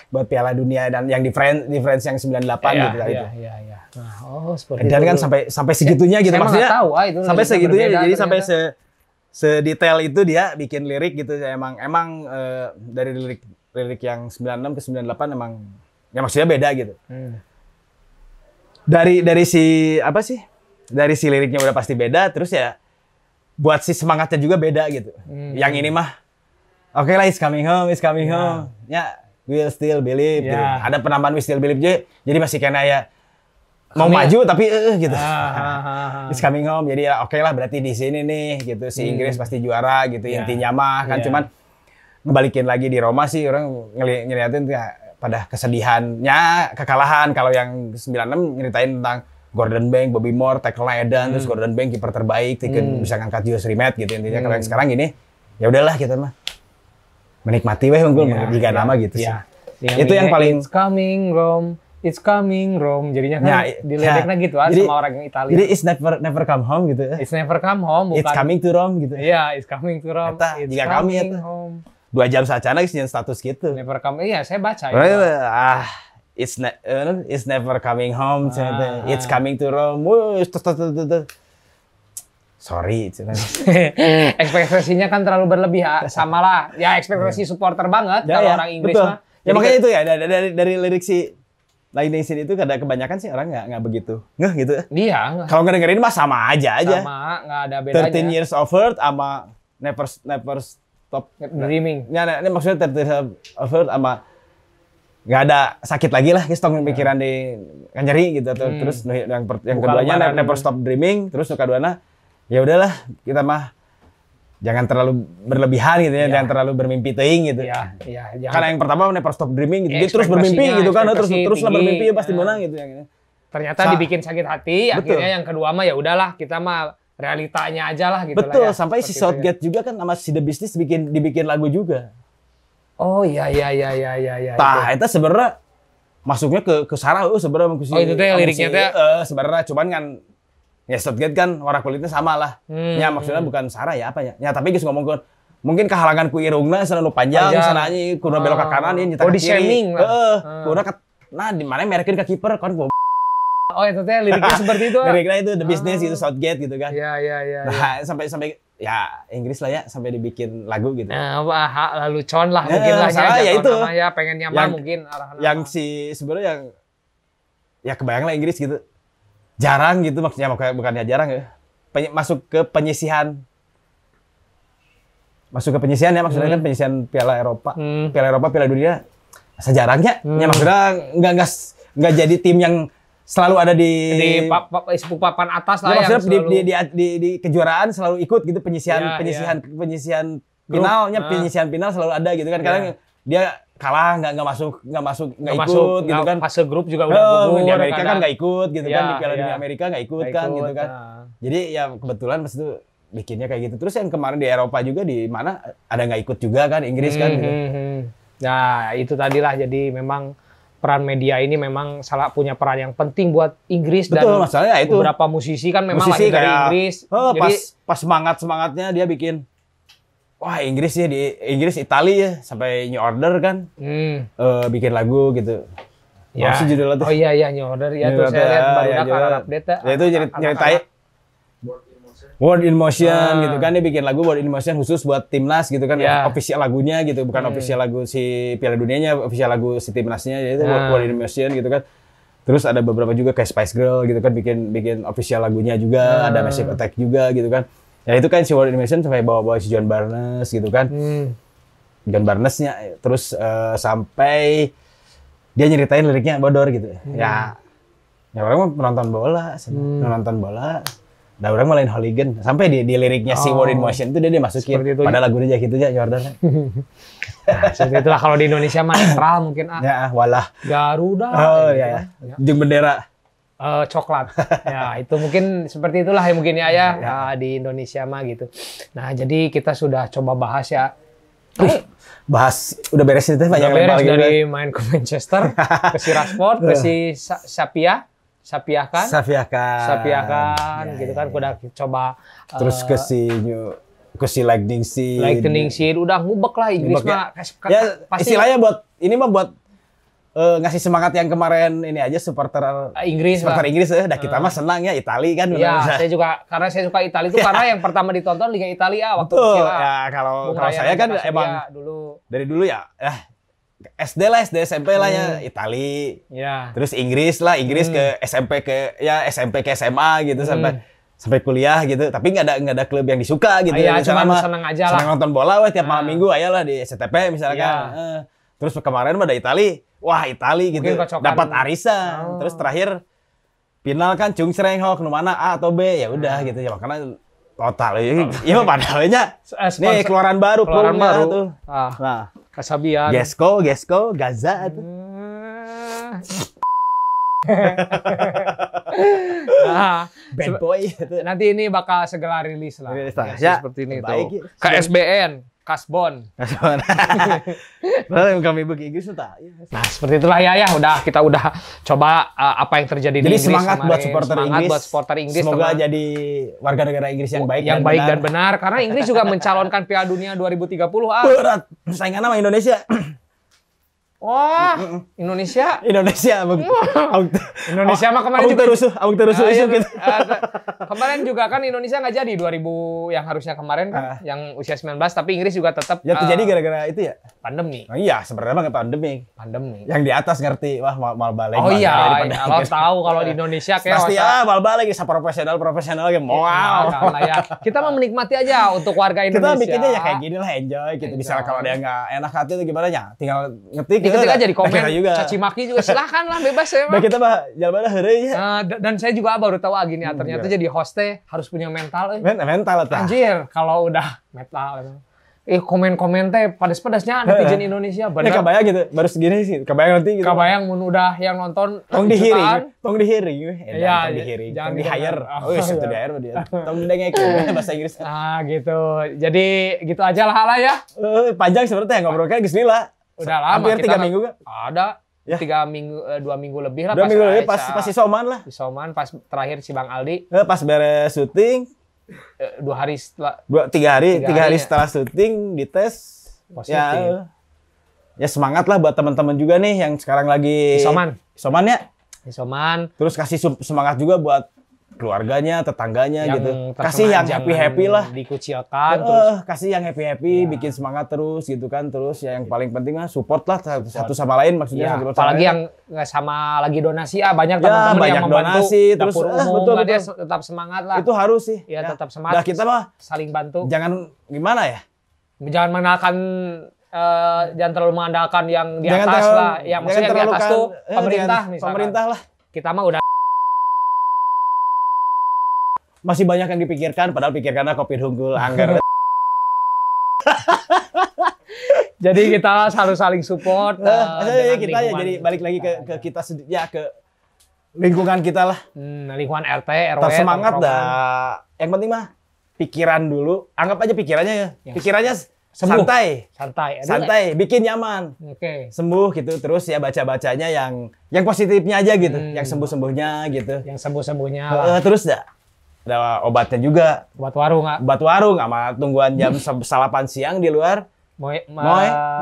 buat piala dunia dan yang di France yang 98 gitu lah itu Iya. Nah, seperti dan itu. kan sampai segitunya gitu Saya mah maksudnya nggak tahu, itu sampai liriknya segitunya berbeda jadi sampai ternyata. sedetail itu dia bikin lirik gitu emang dari lirik yang 96 ke 98 emang ya maksudnya beda gitu. Dari si apa sih? Dari si liriknya udah pasti beda terus ya buat si semangatnya juga beda gitu. Yang ini mah oke lah it's coming home. Ya we'll still believe gitu. Ada penambahan we still believe jadi masih kena ya mau maju tapi gitu. It's coming home. Jadi ya oke lah berarti di sini nih gitu. Si Inggris pasti juara gitu intinya mah kan cuman ngebalikin lagi di Roma sih orang ngeliatin pada kesedihannya kekalahan. Kalau yang 96 nyeritain tentang Gordon Banks, Bobby Moore, tackle-nya edan, terus Gordon Banks kiper terbaik, bisa ngangkat Julius Rimet gitu intinya. Kalau yang sekarang gini ya udahlah kita mah menikmati weh unggul jika nama gitu sih. Itu yang paling It's coming Rome. Jadinya kan diliriknya gitu sama orang yang Italia. Jadi it's never come home gitu. It's never come home bukan. It's coming to Rome gitu. Iya, it's coming to Rome. Eta, It's jika kami coming eta. home. 2 jam sacana geus status gitu. Never come. Iya, saya baca itu. It's never coming home. It's coming to Rome. Sorry. Ekspektasinya kan terlalu berlebih ya. Sama lah. Ya ekspektasi supporter banget kalau orang Inggris betul. mah. Ya makanya itu ya dari lirik si Lain Nation itu kadang kebanyakan sih orang nggak begitu ngeh gitu. Iya. Kalau ngedengerin mah sama aja. Sama, nggak ada bedanya. 13 Years of Hurt sama Never stop dreaming. Ya, ini maksudnya 30 over sama nggak ada sakit lagi lah, kita pikiran di kan nyeri gitu. Terus yang keduanya never stop dreaming, terus keduanya ya udahlah kita mah jangan terlalu berlebihan gitu ya, jangan terlalu bermimpi teuing gitu. Iya. Karena yang pertama never stop dreaming gitu, Ya, dia terus bermimpi gitu kan, terus lah bermimpi ya pasti tinggi. menang gitu ya. Ternyata dibikin sakit hati, Betul. akhirnya yang kedua mah ya udahlah kita mah realitanya aja lah gitu Betul, lah ya. sampai si Seperti itu Southgate juga kan sama si The Business dibikin lagu juga. Oh iya. Tah, itu sebenarnya masuknya ke Sarah sebenarnya Oh, itu teh liriknya teh. Sebenarnya cuman kan ya Southgate kan warna kulitnya sama lah. Ya maksudnya bukan Sarah ya apa ya. Ya tapi geus ngomong mungkin kehalangan ku irungna sana nu panjang sana nya kudu belok ke kanan ieu nyita ke Body kiri. shaming lah. Kudu nah di mana merekeun ke kiper kan Oh itu teh liriknya seperti itu. liriknya itu The Business gitu Southgate gitu kan. Iya. Nah, sampai ya Inggris lah ya sampai dibikin lagu gitu. Nah, lalu con lah mungkin lah salah, ya itu. Ya pengen nyaman mungkin arahan. Yang sebenarnya yang ya kebayang lah Inggris gitu. Jarang gitu maksudnya bukannya jarang ya. Masuk ke penyisihan ya maksudnya kan penyisihan Piala Eropa. Piala Eropa, Piala Dunia sejarahnya. Ya maksudnya nggak jadi tim yang selalu ada di papan atas lah maksudnya yang selalu di kejuaraan selalu ikut gitu penyisihan finalnya penyisihan final selalu ada gitu kan. Kadang dia kalah nggak ikut gitu kan. Fase grup juga udah gugur. Di Amerika kan nggak ikut gitu kan, di Piala Dunia Dunia Amerika nggak ikut kan gitu kan. Jadi ya kebetulan pas itu bikinnya kayak gitu. Terus yang kemarin di Eropa juga di mana ada nggak ikut juga kan Inggris kan gitu. Nah itu tadilah jadi memang peran media ini memang punya peran yang penting buat Inggris. Betul, dan masalahnya itu. Beberapa musisi kan memang Musisi lahir dari kayak, Inggris. Jadi pas semangatnya dia bikin wah Inggris ya di Inggris Italia ya sampai New Order kan bikin lagu gitu. Ya. Judulnya tuh. Oh iya New Order ya tuh saya lihat baru karena update ya itu nyeritain World in Motion gitu kan, dia bikin lagu World in Motion khusus buat timnas gitu kan, official lagunya gitu, bukan official lagu si Piala Dunianya, official lagu si timnasnya, jadi itu World in Motion gitu kan. Terus ada beberapa juga kayak Spice Girl gitu kan, bikin official lagunya juga, ada Massive Attack juga gitu kan. Ya itu kan si World in Motion sampai bawa si John Barnes gitu kan. John Barnesnya, terus sampai dia nyeritain liriknya bodor gitu. Ya orang mah nonton bola. Nah, orang malah hooligan. Sampai di liriknya si World in Motion itu dia masukin. Pada lagunya aja gitu aja Jordan. Nah, seperti itulah kalau di Indonesia mah netral mungkin. Ya, walah. Garuda. Oh iya. Jeung bendera. Coklat. Ya, itu mungkin seperti itulah ya mungkin ya di Indonesia mah gitu. Nah, jadi kita sudah coba bahas ya. Bahas udah beres itu Pak yang beres dari main ke Manchester, ke si Rashford, ke si Sapiah kan gitu kan udah coba terus ke si Lightning Seed udah ngubek lah Inggris mah ya istilahnya buat ngasih semangat yang kemarin ini aja supporter Inggris udah kita mah senang ya Itali kan ya karena saya suka Itali itu karena yang pertama ditonton Liga Italia waktu kecil ya kalau saya kan emang dari dulu ya SD SMP lah ya Itali, terus Inggris ke SMP ke SMA gitu sampai kuliah gitu, tapi nggak ada klub yang disuka gitu. Iya, cuma seneng aja lah. Seneng nonton bola tiap malam minggu aja lah di SCTP misalkan. Terus kemarin mah ada Itali, wah Itali gitu, dapat arisan. Terus terakhir final kan Cungsrenghok, nu mana A atau B ya udah gitu ya makanya total iya padahalnya nih keluaran baru tuh. Nah. Kasabian. Gesko, Gaza itu. Nah, bad boy. Nanti ini bakal segera rilis lah. Ya, seperti ini tuh. KSBN, Kasbon. Nah, kami bagi Inggris tuh. Nah, seperti itulah ya. Kita udah coba apa yang terjadi di Inggris. Jadi semangat buat supporter Inggris. Semoga jadi warga negara Inggris yang baik dan benar. Karena Inggris juga mencalonkan Piala Dunia 2030. Berat. Saingan sama Indonesia. Wah, Indonesia. Abang. Indonesia mah kemarin juga abang terusuh iya, gitu. kemarin juga kan Indonesia nggak jadi 2000 yang harusnya kemarin kan, yang usia 19 tapi Inggris juga tetap Ya terjadi gara-gara itu ya. pandemi. Oh iya, sebenarnya mah pandemi. Yang di atas ngerti, wah mal balik. Oh iya, kalau tahu kalau di Indonesia kayak pasti mal balik ya profesional gitu. Wow. Ya. Kita mau menikmati aja untuk warga Indonesia. Kita bikinnya ya kayak gini lah, enjoy gitu. Misalnya kalau dia nggak enak hati itu gimana ya, tinggal ngetik. Ketika jadi komen, juga. caci maki juga silahkan lah, bebas ya. Nah kita mah jalan heureuy ya. Dan saya juga baru tahu gini, ternyata jadi hostnya harus punya mental. Mental tah. Anjir, kalau udah mental. Komen-komen teh pedas-pedasnya netizen Indonesia. Bener. Kebayang gitu, baru segini sih. Kebayang nanti gitu. Kebayang mun udah yang nonton. Tong dihiring. Iya, jangan di hire. Oh iya, itu di hire dia. Tong dengek bahasa Inggris. Gitu. Jadi gitu aja lah ya. Panjang sebenarnya ngobrol kan geus lila. Udah lama. Hampir 3 minggu kan? Ada. Ya. 3 minggu, 2 minggu lebih lah. 2 minggu lebih pas isoman lah. Isoman pas terakhir si Bang Aldi. Pas beres syuting. 2 hari setelah. 3 hari setelah syuting dites. Positif. Ya semangat lah buat teman-teman juga nih yang sekarang lagi isoman ya. Isoman. Terus kasih semangat juga buat keluarganya, tetangganya yang gitu. Kasih yang happy lah. Dikucilkan terus. Kasih yang happy, bikin semangat terus gitu kan. Terus ya yang paling penting mah support lah satu sama lain maksudnya. Apalagi yang nggak sama lagi donasi banyak teman-teman yang membantu donasi, terus dapur umum. betul. Dia tetap semangat lah. Itu harus sih. Ya, tetap semangat. Nah kita mah saling bantu. Jangan gimana ya? Jangan mengandalkan jangan terlalu mengandalkan yang di atas lah. Yang maksudnya di atas tuh pemerintah misalkan. Pemerintah lah. Kita mah udah masih banyak yang dipikirkan, padahal pikirkannya kopi unggul anggar. Jadi kita selalu saling support. Kita ya jadi balik lagi ke kita ya ke lingkungan kita lah. Lingkungan RT, RW. Tersemangat dah. Yang penting mah pikiran dulu. Anggap aja pikirannya ya. Pikirannya santai, bikin nyaman. Oke. Sembuh gitu. Terus ya baca-bacanya yang positifnya aja gitu. Yang sembuh-sembuhnya gitu. Yang sembuh-sembuhnya. Terus dah. Ada obatnya juga. Obat warung nggak? Obat warung sama tungguan jam 8 siang di luar. Moy,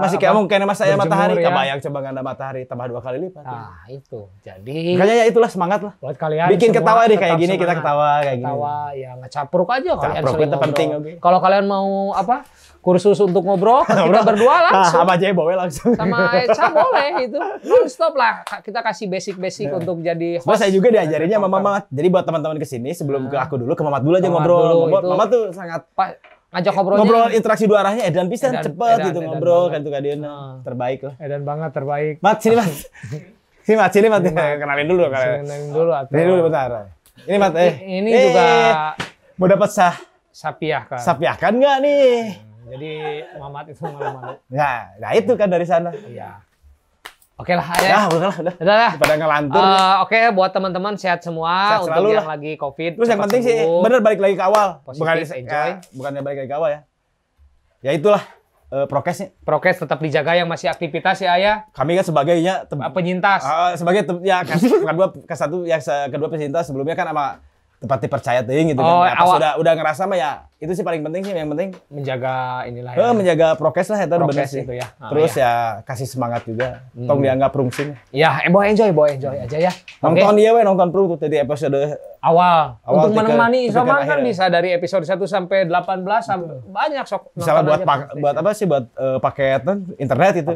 masih kayak mungkin mas saya matahari. Ya? Kebayang coba nggak ada matahari tambah 2 kali lipat. Nah itu. Jadi. Makanya ya itulah semangat lah. Buat kalian. Bikin ketawa deh kayak gini, kita ketawa kayak gini. Ketawa ya ngecapruk aja kalian. Capruk itu penting. Kalau kalian mau kursus untuk ngobrol, kita berdua langsung. Sama Jebo langsung. Sama Eca boleh itu. Non-stop lah. Kita kasih basic-basic untuk jadi host. Saya juga diajarinnya sama Mamat. Jadi buat teman-teman kesini, sebelum ke aku dulu, ke Mamat dulu aja ngobrol. Mamat tuh sangat... ngajak ngobrolnya. Ngobrol interaksi 2 arahnya, edan pisan, cepet gitu ngobrol. Kan tuh kadian terbaik lah. Edan banget, terbaik. Mat, sini Mat. Sini Mat. Kenalin dulu. Kenalin dulu. Ini dulu bentar. Ini Mat, Ini juga... Mau dapat sapiah kan? Sapiah kan nggak nih? Jadi Mamat itu malu-malu. Nah itu kan dari sana. Iya. Oke lah ya. Udah lah. Pada ngelantur. Oke, buat teman-teman sehat semua sehat untuk yang lah. lagi COVID. Terus yang penting sih bener balik lagi ke awal. Bukannya balik lagi ke awal ya. Ya itulah prokesnya. Prokes tetap dijaga yang masih aktivitas ya Ayah. Kami kan sebagainya penyintas. Sebagai ya kedua penyintas sebelumnya kan sama tempat dipercaya ting gitu kan. Udah ngerasa mah ya itu sih paling penting sih, yang penting menjaga inilah ya. Menjaga prokes lah itu bener sih. Ya. Terus ya kasih semangat juga. Tong dianggap rungsing. Ya, enjoy aja ya. Nonton dia nonton pro tuh dari episode awal untuk menemani isoman kan bisa dari episode 1 sampai 18 sampai banyak sok. Misalnya buat apa sih buat paket internet itu.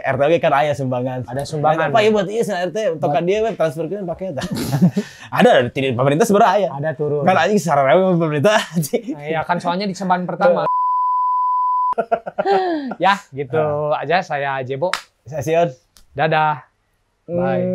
RT kan aya sumbangan. Ada sumbangan. Apa ya buat RT tokan dia transferkeun paket. Ada dari pemerintah sebenarnya ada turun. Kan anjing sararea pemerintah. Iya kan soalnya di seban pertama. Ya, gitu aja saya Jebo. Saya Sion. Dadah. Bye.